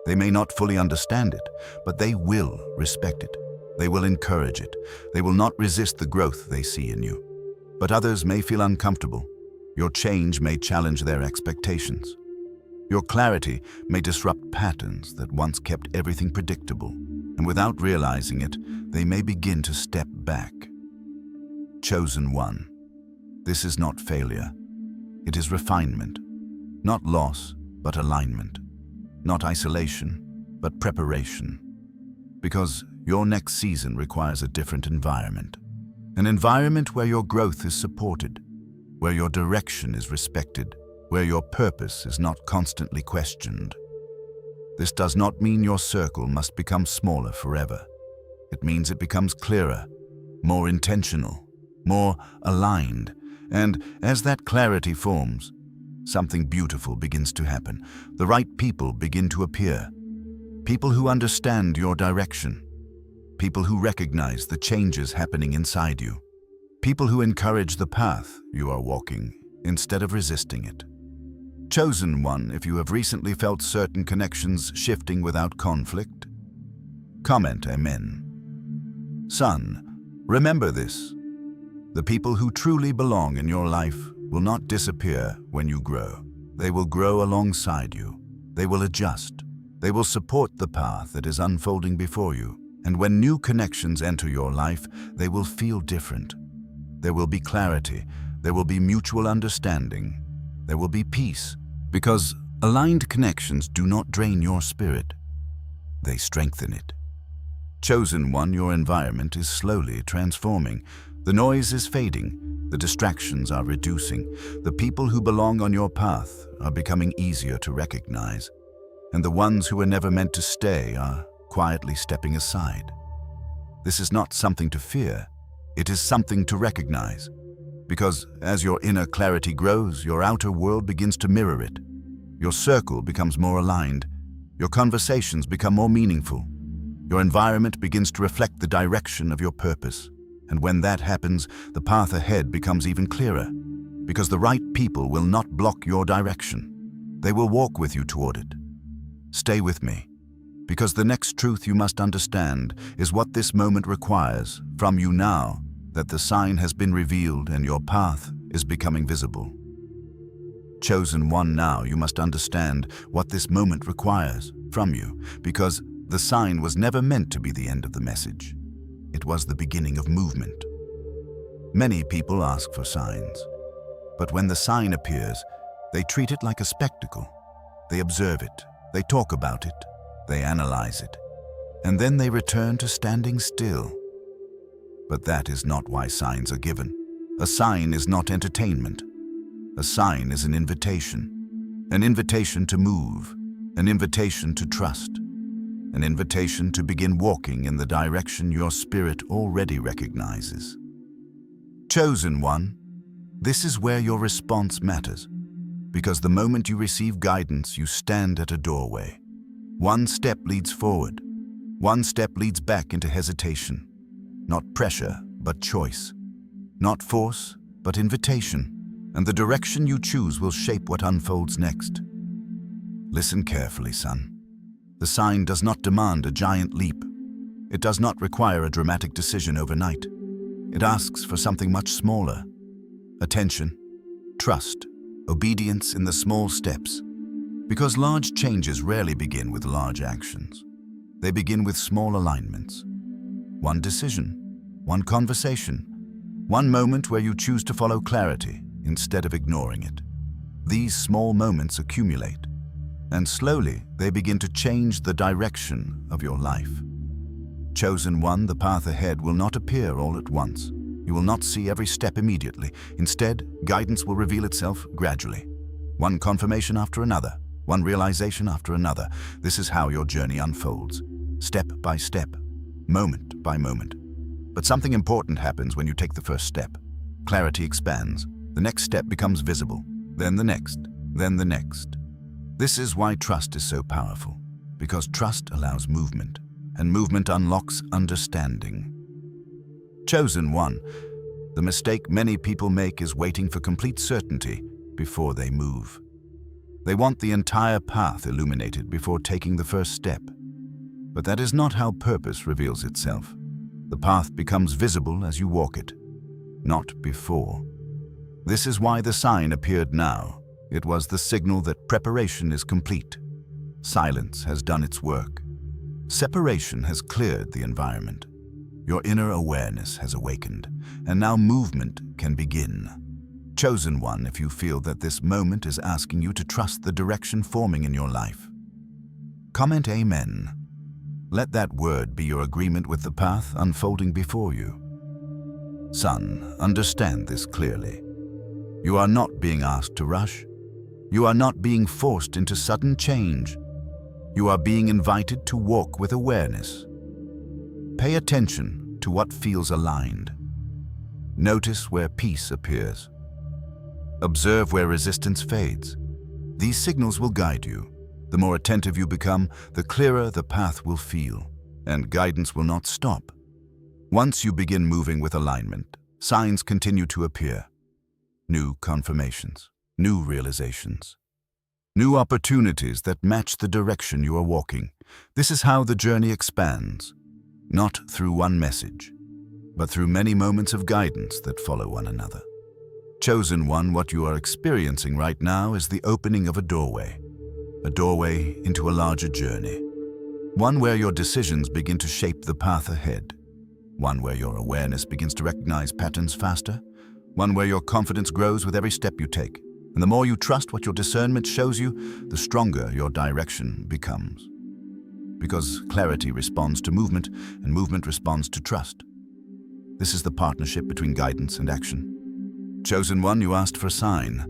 They may not fully understand it, but they will respect it. They will encourage it. They will not resist the growth they see in you. But others may feel uncomfortable. Your change may challenge their expectations. Your clarity may disrupt patterns that once kept everything predictable, and without realizing it, they may begin to step back. Chosen one, this is not failure. It is refinement. Not loss, but alignment. Not isolation, but preparation. Because your next season requires a different environment. An environment where your growth is supported, where your direction is respected, where your purpose is not constantly questioned. This does not mean your circle must become smaller forever. It means it becomes clearer, more intentional, more aligned. And as that clarity forms, something beautiful begins to happen. The right people begin to appear. People who understand your direction. People who recognize the changes happening inside you. People who encourage the path you are walking instead of resisting it. Chosen one, if you have recently felt certain connections shifting without conflict, comment Amen. Son, remember this. The people who truly belong in your life will not disappear when you grow. They will grow alongside you. They will adjust. They will support the path that is unfolding before you. And when new connections enter your life, they will feel different. There will be clarity. There will be mutual understanding. There will be peace. Because aligned connections do not drain your spirit. They strengthen it. Chosen one, your environment is slowly transforming. The noise is fading. The distractions are reducing. The people who belong on your path are becoming easier to recognize. And the ones who were never meant to stay are quietly stepping aside. This is not something to fear. It is something to recognize. Because as your inner clarity grows, your outer world begins to mirror it. Your circle becomes more aligned. Your conversations become more meaningful. Your environment begins to reflect the direction of your purpose. And when that happens, the path ahead becomes even clearer. Because the right people will not block your direction. They will walk with you toward it. Stay with me. Because the next truth you must understand is what this moment requires from you now, that the sign has been revealed and your path is becoming visible. Chosen one, now you must understand what this moment requires from you, because the sign was never meant to be the end of the message. It was the beginning of movement. Many people ask for signs, but when the sign appears, they treat it like a spectacle. They observe it, they talk about it, they analyze it, and then they return to standing still. But that is not why signs are given. A sign is not entertainment. A sign is an invitation to move, an invitation to trust, an invitation to begin walking in the direction your spirit already recognizes. Chosen one, this is where your response matters, because the moment you receive guidance, you stand at a doorway. One step leads forward, one step leads back into hesitation. Not pressure, but choice. Not force, but invitation. And the direction you choose will shape what unfolds next. Listen carefully, son. The sign does not demand a giant leap. It does not require a dramatic decision overnight. It asks for something much smaller. Attention, trust, obedience in the small steps. Because large changes rarely begin with large actions. They begin with small alignments. One decision, one conversation, one moment where you choose to follow clarity instead of ignoring it. These small moments accumulate, and slowly they begin to change the direction of your life. Chosen one, the path ahead will not appear all at once. You will not see every step immediately. Instead, guidance will reveal itself gradually. One confirmation after another, one realization after another. This is how your journey unfolds, step by step, moment by moment. But something important happens when you take the first step. Clarity expands. The next step becomes visible. Then the next. Then the next. This is why trust is so powerful. Because trust allows movement, and movement unlocks understanding. Chosen one, the mistake many people make is waiting for complete certainty before they move. They want the entire path illuminated before taking the first step. But that is not how purpose reveals itself. The path becomes visible as you walk it, not before. This is why the sign appeared now. It was the signal that preparation is complete. Silence has done its work. Separation has cleared the environment. Your inner awareness has awakened, and now movement can begin. Chosen one, if you feel that this moment is asking you to trust the direction forming in your life. comment Amen. Let that word be your agreement with the path unfolding before you. Son, understand this clearly. You are not being asked to rush. You are not being forced into sudden change. You are being invited to walk with awareness. Pay attention to what feels aligned. Notice where peace appears. Observe where resistance fades. These signals will guide you. The more attentive you become, the clearer the path will feel, and guidance will not stop. Once you begin moving with alignment, signs continue to appear. New confirmations, new realizations, new opportunities that match the direction you are walking. This is how the journey expands, not through one message, but through many moments of guidance that follow one another. Chosen one, what you are experiencing right now is the opening of a doorway into a larger journey. One where your decisions begin to shape the path ahead. One where your awareness begins to recognize patterns faster. One where your confidence grows with every step you take. And the more you trust what your discernment shows you, the stronger your direction becomes. Because clarity responds to movement, and movement responds to trust. This is the partnership between guidance and action. Chosen one, you asked for a sign,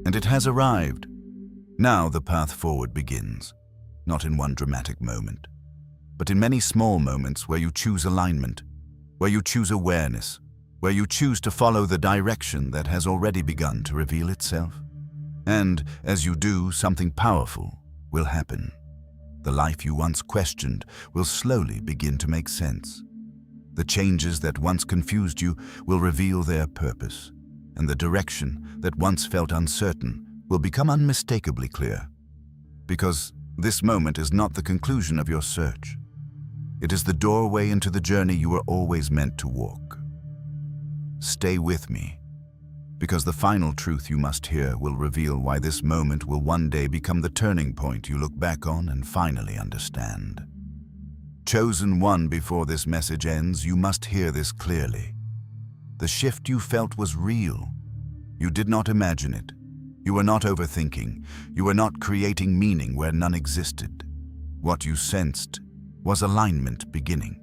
and it has arrived. Now the path forward begins, not in one dramatic moment, but in many small moments where you choose alignment, where you choose awareness, where you choose to follow the direction that has already begun to reveal itself. And as you do, something powerful will happen. The life you once questioned will slowly begin to make sense. The changes that once confused you will reveal their purpose, and the direction that once felt uncertain will become unmistakably clear. Because this moment is not the conclusion of your search. It is the doorway into the journey you were always meant to walk. Stay with me, because the final truth you must hear will reveal why this moment will one day become the turning point you look back on and finally understand. Chosen one, before this message ends, you must hear this clearly. The shift you felt was real. You did not imagine it. You were not overthinking. You were not creating meaning where none existed. What you sensed was alignment beginning.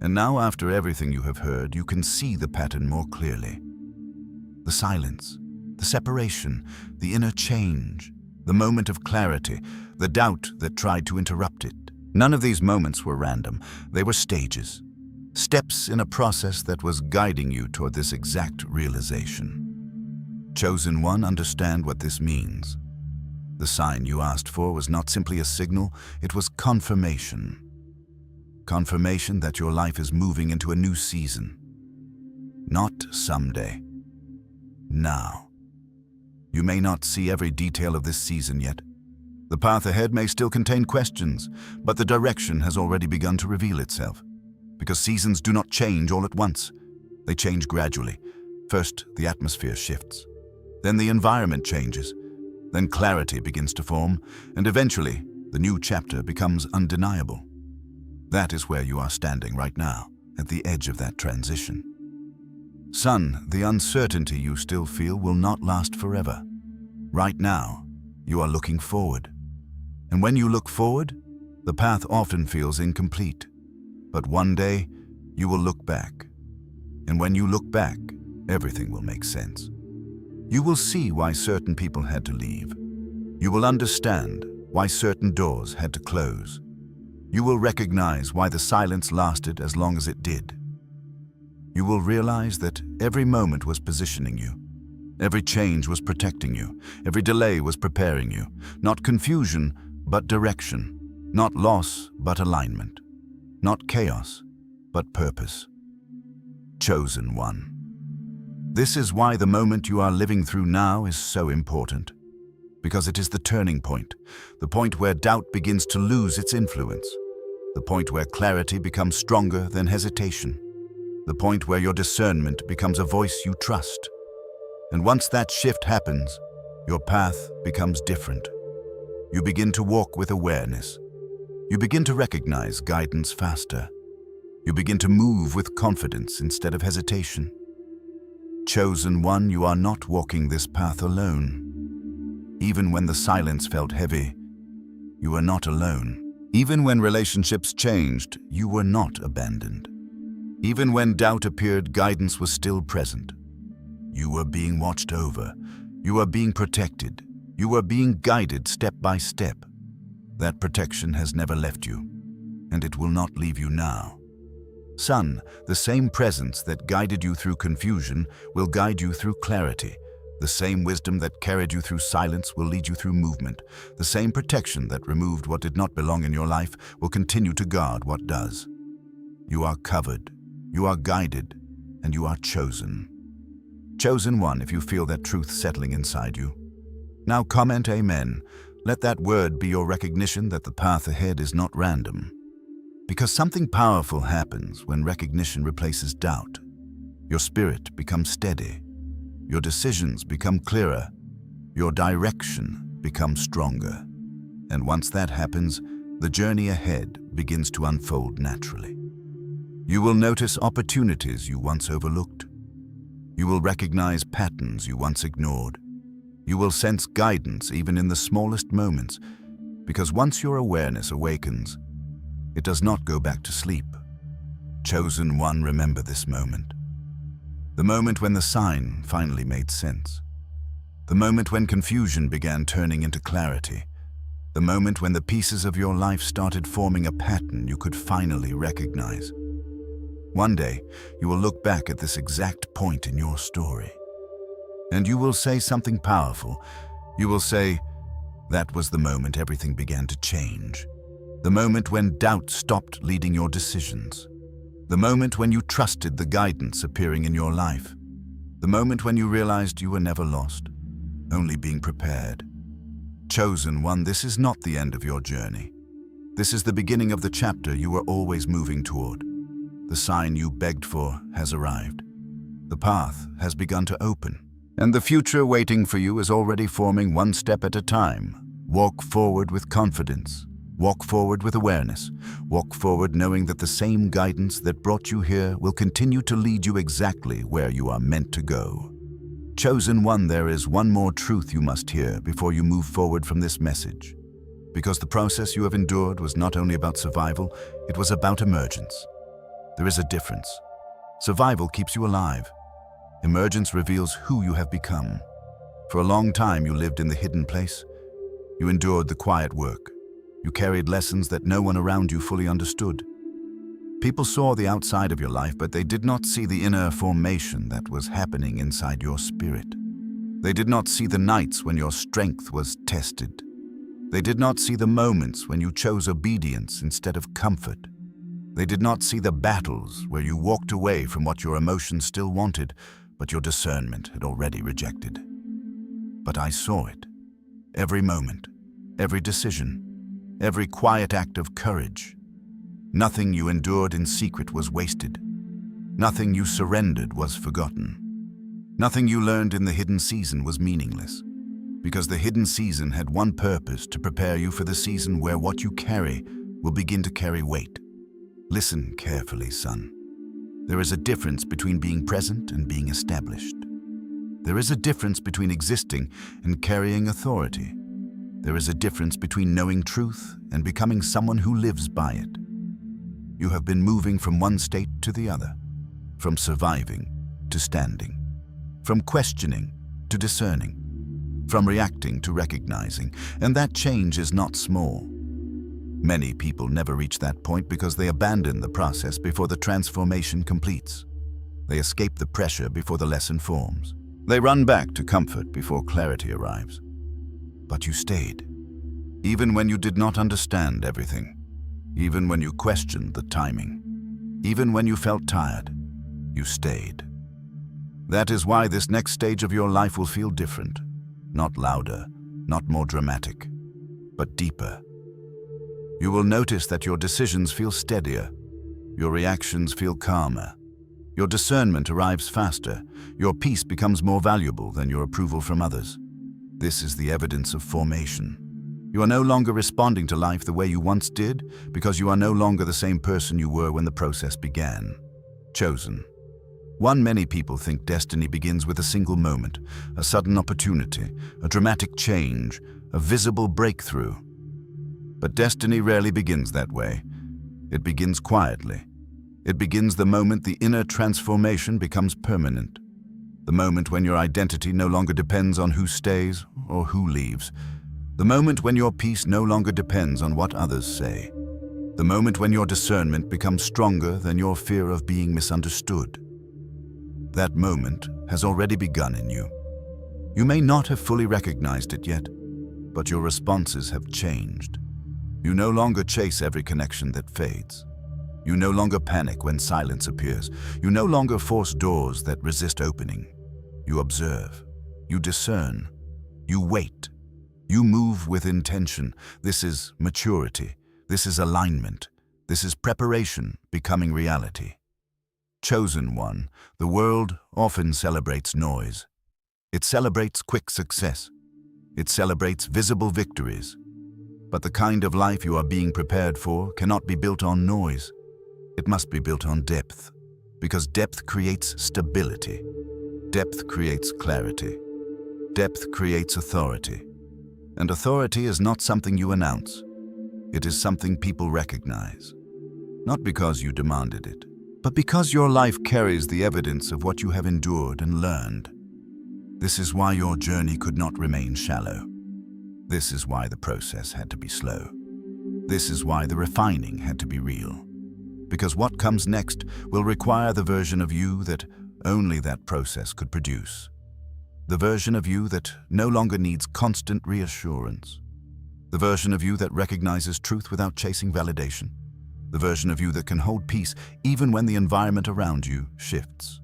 And now, after everything you have heard, you can see the pattern more clearly. The silence, the separation, the inner change, the moment of clarity, the doubt that tried to interrupt it. None of these moments were random. They were stages, steps in a process that was guiding you toward this exact realization. Chosen one, understand what this means. The sign you asked for was not simply a signal, it was confirmation. Confirmation that your life is moving into a new season. Not someday. Now. You may not see every detail of this season yet. The path ahead may still contain questions, but the direction has already begun to reveal itself. Because seasons do not change all at once. They change gradually. First, the atmosphere shifts. Then the environment changes. Then clarity begins to form, and eventually, the new chapter becomes undeniable. That is where you are standing right now, at the edge of that transition. Son, the uncertainty you still feel will not last forever. Right now, you are looking forward. And when you look forward, the path often feels incomplete. But one day, you will look back. And when you look back, everything will make sense. You will see why certain people had to leave. You will understand why certain doors had to close. You will recognize why the silence lasted as long as it did. You will realize that every moment was positioning you. Every change was protecting you. Every delay was preparing you. Not confusion, but direction. Not loss, but alignment. Not chaos, but purpose. Chosen one. This is why the moment you are living through now is so important. Because it is the turning point, the point where doubt begins to lose its influence, the point where clarity becomes stronger than hesitation, the point where your discernment becomes a voice you trust. And once that shift happens, your path becomes different. You begin to walk with awareness. You begin to recognize guidance faster. You begin to move with confidence instead of hesitation. Chosen one, you are not walking this path alone. Even when the silence felt heavy, You were not alone. Even when relationships changed, you were not abandoned. Even when doubt appeared, guidance was still present. You were being watched over. You were being protected. You were being guided step by step. That protection has never left you, and it will not leave you now. Son, the same presence that guided you through confusion will guide you through clarity. The same wisdom that carried you through silence will lead you through movement. The same protection that removed what did not belong in your life will continue to guard what does. You are covered, you are guided, and you are chosen. Chosen one if you feel that truth settling inside you. Now comment Amen. Let that word be your recognition that the path ahead is not random. Because something powerful happens when recognition replaces doubt. Your spirit becomes steady. Your decisions become clearer. Your direction becomes stronger. And once that happens, the journey ahead begins to unfold naturally. You will notice opportunities you once overlooked. You will recognize patterns you once ignored. You will sense guidance even in the smallest moments, because once your awareness awakens, it does not go back to sleep. Chosen one, remember this moment. The moment when the sign finally made sense. The moment when confusion began turning into clarity. The moment when the pieces of your life started forming a pattern you could finally recognize. One day, you will look back at this exact point in your story. And you will say something powerful. You will say, that was the moment everything began to change. The moment when doubt stopped leading your decisions. The moment when you trusted the guidance appearing in your life. The moment when you realized you were never lost, only being prepared. Chosen one, this is not the end of your journey. This is the beginning of the chapter you were always moving toward. The sign you begged for has arrived. The path has begun to open, and the future waiting for you is already forming one step at a time. Walk forward with confidence. Walk forward with awareness. Walk forward knowing that the same guidance that brought you here will continue to lead you exactly where you are meant to go. Chosen one, there is one more truth you must hear before you move forward from this message. Because the process you have endured was not only about survival, it was about emergence. There is a difference. Survival keeps you alive. Emergence reveals who you have become. For a long time you lived in the hidden place. You endured the quiet work. You carried lessons that no one around you fully understood. People saw the outside of your life, but they did not see the inner formation that was happening inside your spirit. They did not see the nights when your strength was tested. They did not see the moments when you chose obedience instead of comfort. They did not see the battles where you walked away from what your emotions still wanted, but your discernment had already rejected. But I saw it. Every moment, every decision, every quiet act of courage. Nothing you endured in secret was wasted. Nothing you surrendered was forgotten. Nothing you learned in the hidden season was meaningless, because the hidden season had one purpose: to prepare you for the season where what you carry will begin to carry weight. Listen carefully, son. There is a difference between being present and being established. There is a difference between existing and carrying authority. There is a difference between knowing truth and becoming someone who lives by it. You have been moving from one state to the other, from surviving to standing, from questioning to discerning, from reacting to recognizing, and that change is not small. Many people never reach that point because they abandon the process before the transformation completes. They escape the pressure before the lesson forms. They run back to comfort before clarity arrives. But you stayed, even when you did not understand everything, even when you questioned the timing, even when you felt tired, you stayed. That is why this next stage of your life will feel different, not louder, not more dramatic, but deeper. You will notice that your decisions feel steadier, your reactions feel calmer, your discernment arrives faster, your peace becomes more valuable than your approval from others. This is the evidence of formation. You are no longer responding to life the way you once did, because you are no longer the same person you were when the process began. Chosen. One, many people think destiny begins with a single moment, a sudden opportunity, a dramatic change, a visible breakthrough. But destiny rarely begins that way. It begins quietly. It begins the moment the inner transformation becomes permanent. The moment when your identity no longer depends on who stays or who leaves. The moment when your peace no longer depends on what others say. The moment when your discernment becomes stronger than your fear of being misunderstood. That moment has already begun in you. You may not have fully recognized it yet, but your responses have changed. You no longer chase every connection that fades. You no longer panic when silence appears. You no longer force doors that resist opening. You observe. You discern. You wait. You move with intention. This is maturity. This is alignment. This is preparation becoming reality. Chosen one, the world often celebrates noise. It celebrates quick success. It celebrates visible victories. But the kind of life you are being prepared for cannot be built on noise. It must be built on depth, because depth creates stability. Depth creates clarity. Depth creates authority. And authority is not something you announce. It is something people recognize. Not because you demanded it, but because your life carries the evidence of what you have endured and learned. This is why your journey could not remain shallow. This is why the process had to be slow. This is why the refining had to be real. Because what comes next will require the version of you that only that process could produce. The version of you that no longer needs constant reassurance. The version of you that recognizes truth without chasing validation. The version of you that can hold peace even when the environment around you shifts.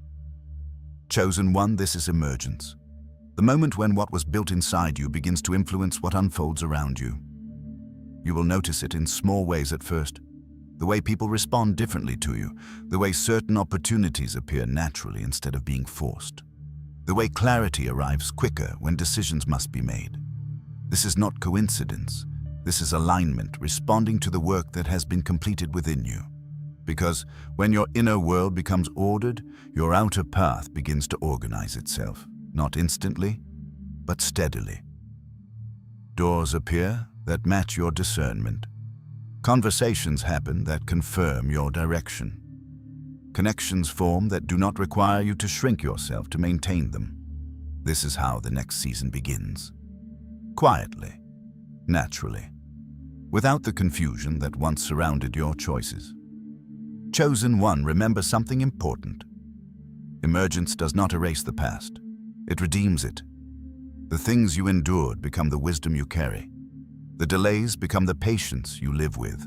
Chosen one, this is emergence. The moment when what was built inside you begins to influence what unfolds around you. You will notice it in small ways at first. The way people respond differently to you. The way certain opportunities appear naturally instead of being forced. The way clarity arrives quicker when decisions must be made. This is not coincidence. This is alignment, responding to the work that has been completed within you. Because when your inner world becomes ordered, your outer path begins to organize itself. Not instantly, but steadily. Doors appear that match your discernment. Conversations happen that confirm your direction. Connections form that do not require you to shrink yourself to maintain them. This is how the next season begins. Quietly, naturally, without the confusion that once surrounded your choices. Chosen one, remember something important. Emergence does not erase the past. It redeems it. The things you endured become the wisdom you carry. The delays become the patience you live with.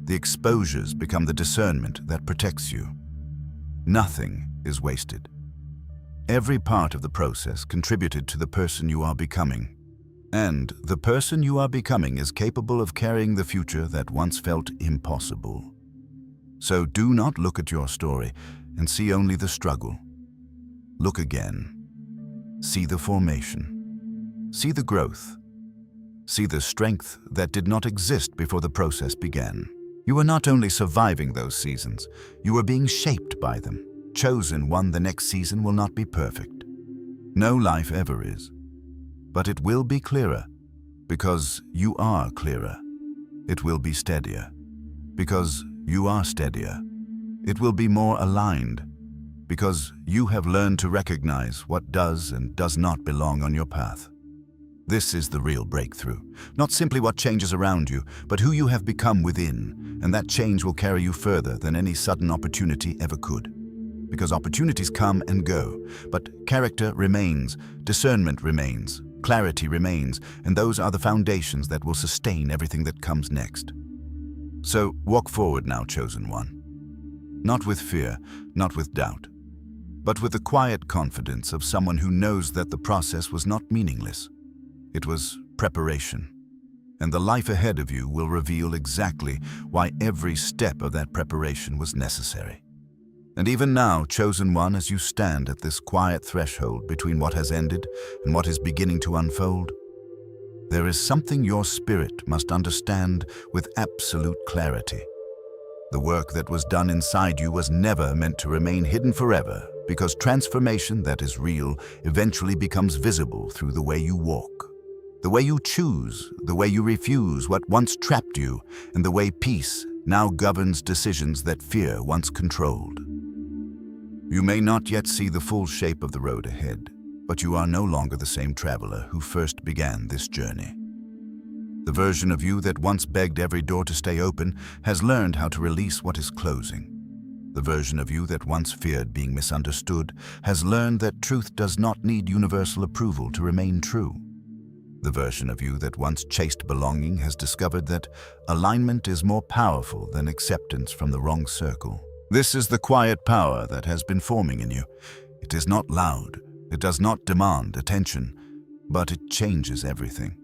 The exposures become the discernment that protects you. Nothing is wasted. Every part of the process contributed to the person you are becoming. And the person you are becoming is capable of carrying the future that once felt impossible. So do not look at your story and see only the struggle. Look again. See the formation. See the growth. See the strength that did not exist before the process began. You are not only surviving those seasons, you are being shaped by them. Chosen one, the next season will not be perfect. No life ever is. But it will be clearer, because you are clearer. It will be steadier, because you are steadier. It will be more aligned, because you have learned to recognize what does and does not belong on your path. This is the real breakthrough. Not simply what changes around you, but who you have become within, and that change will carry you further than any sudden opportunity ever could. Because opportunities come and go, but character remains, discernment remains, clarity remains, and those are the foundations that will sustain everything that comes next. So walk forward now, chosen one. Not with fear, not with doubt, but with the quiet confidence of someone who knows that the process was not meaningless. It was preparation. And the life ahead of you will reveal exactly why every step of that preparation was necessary. And even now, chosen one, as you stand at this quiet threshold between what has ended and what is beginning to unfold, there is something your spirit must understand with absolute clarity. The work that was done inside you was never meant to remain hidden forever, because transformation that is real eventually becomes visible through the way you walk. The way you choose, the way you refuse what once trapped you, and the way peace now governs decisions that fear once controlled. You may not yet see the full shape of the road ahead, but you are no longer the same traveler who first began this journey. The version of you that once begged every door to stay open has learned how to release what is closing. The version of you that once feared being misunderstood has learned that truth does not need universal approval to remain true. The version of you that once chased belonging has discovered that alignment is more powerful than acceptance from the wrong circle. This is the quiet power that has been forming in you. It is not loud, it does not demand attention, but it changes everything.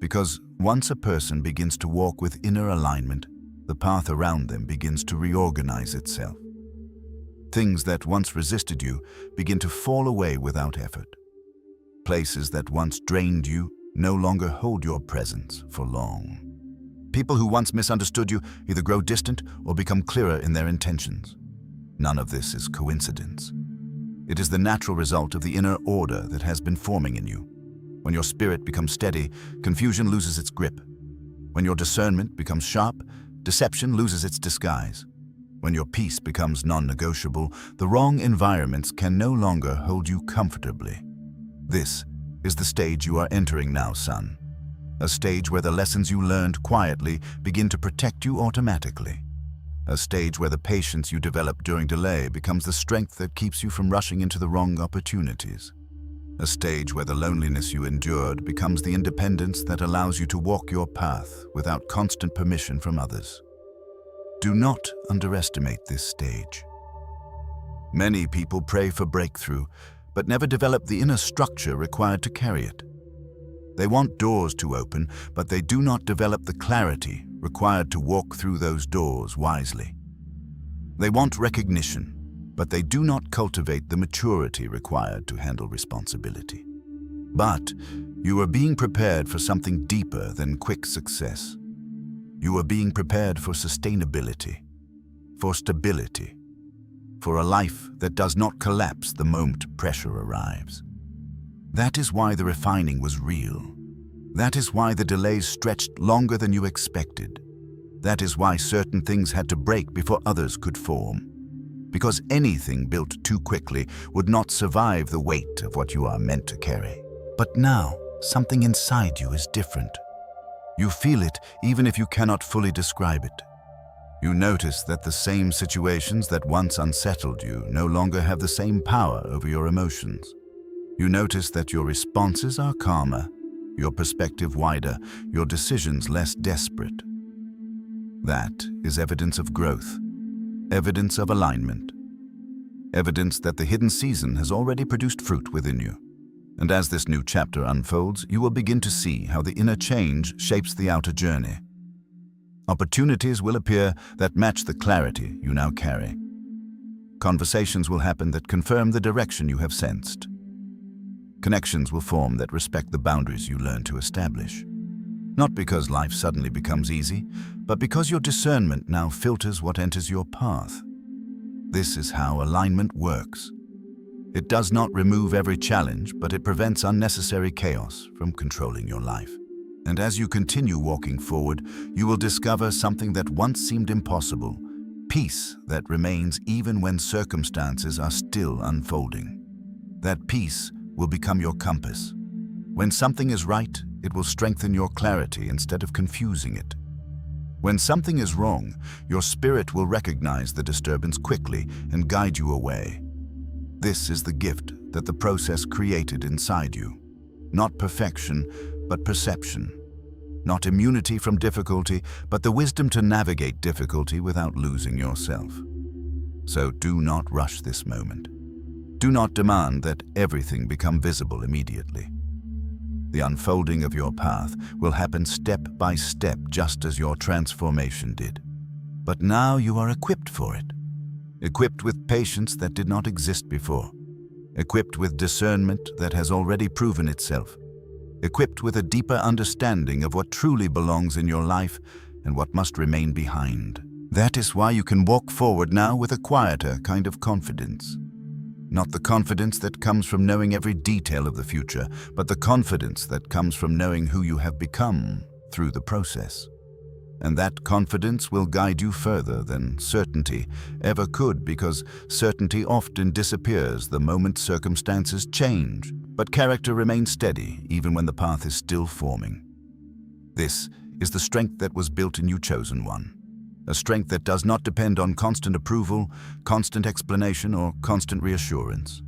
Because once a person begins to walk with inner alignment, the path around them begins to reorganize itself. Things that once resisted you begin to fall away without effort. Places that once drained you no longer hold your presence for long. People who once misunderstood you either grow distant or become clearer in their intentions. None of this is coincidence. It is the natural result of the inner order that has been forming in you. When your spirit becomes steady, confusion loses its grip. When your discernment becomes sharp, deception loses its disguise. When your peace becomes non-negotiable, the wrong environments can no longer hold you comfortably. This is the stage you are entering now, son. A stage where the lessons you learned quietly begin to protect you automatically. A stage where the patience you develop during delay becomes the strength that keeps you from rushing into the wrong opportunities. A stage where the loneliness you endured becomes the independence that allows you to walk your path without constant permission from others. Do not underestimate this stage. Many people pray for breakthrough, but never develop the inner structure required to carry it. They want doors to open, but they do not develop the clarity required to walk through those doors wisely. They want recognition, but they do not cultivate the maturity required to handle responsibility. But you are being prepared for something deeper than quick success. You are being prepared for sustainability, for stability, for a life that does not collapse the moment pressure arrives. That is why the refining was real. That is why the delays stretched longer than you expected. That is why certain things had to break before others could form. Because anything built too quickly would not survive the weight of what you are meant to carry. But now, something inside you is different. You feel it even if you cannot fully describe it. You notice that the same situations that once unsettled you no longer have the same power over your emotions. You notice that your responses are calmer, your perspective wider, your decisions less desperate. That is evidence of growth, evidence of alignment, evidence that the hidden season has already produced fruit within you. And as this new chapter unfolds, you will begin to see how the inner change shapes the outer journey. Opportunities will appear that match the clarity you now carry. Conversations will happen that confirm the direction you have sensed. Connections will form that respect the boundaries you learn to establish. Not because life suddenly becomes easy, but because your discernment now filters what enters your path. This is how alignment works. It does not remove every challenge, but it prevents unnecessary chaos from controlling your life. And as you continue walking forward, you will discover something that once seemed impossible, peace that remains even when circumstances are still unfolding. That peace will become your compass. When something is right, it will strengthen your clarity instead of confusing it. When something is wrong, your spirit will recognize the disturbance quickly and guide you away. This is the gift that the process created inside you. Not perfection, but perception. Not immunity from difficulty, but the wisdom to navigate difficulty without losing yourself. So do not rush this moment. Do not demand that everything become visible immediately. The unfolding of your path will happen step by step, just as your transformation did. But now you are equipped for it. Equipped with patience that did not exist before. Equipped with discernment that has already proven itself. Equipped with a deeper understanding of what truly belongs in your life and what must remain behind. That is why you can walk forward now with a quieter kind of confidence. Not the confidence that comes from knowing every detail of the future, but the confidence that comes from knowing who you have become through the process. And that confidence will guide you further than certainty ever could, because certainty often disappears the moment circumstances change, but character remains steady even when the path is still forming. This is the strength that was built in you, chosen one. A strength that does not depend on constant approval, constant explanation, or constant reassurance.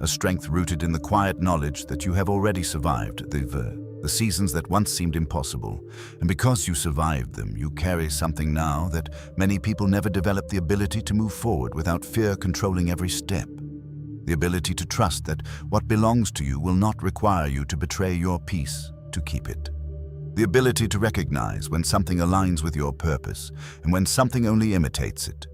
A strength rooted in the quiet knowledge that you have already survived the seasons that once seemed impossible. And because you survived them, you carry something now that many people never develop: the ability to move forward without fear controlling every step. The ability to trust that what belongs to you will not require you to betray your peace to keep it. The ability to recognize when something aligns with your purpose and when something only imitates it.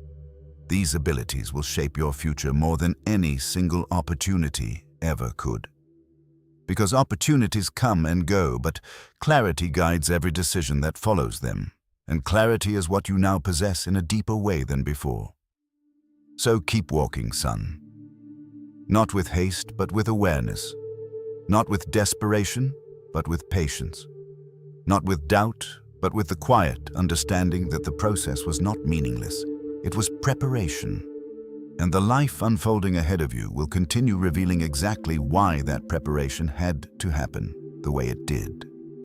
These abilities will shape your future more than any single opportunity ever could. Because opportunities come and go, but clarity guides every decision that follows them, and clarity is what you now possess in a deeper way than before. So keep walking, son. Not with haste, but with awareness. Not with desperation, but with patience. Not with doubt, but with the quiet understanding that the process was not meaningless. It was preparation. And the life unfolding ahead of you will continue revealing exactly why that preparation had to happen the way it did.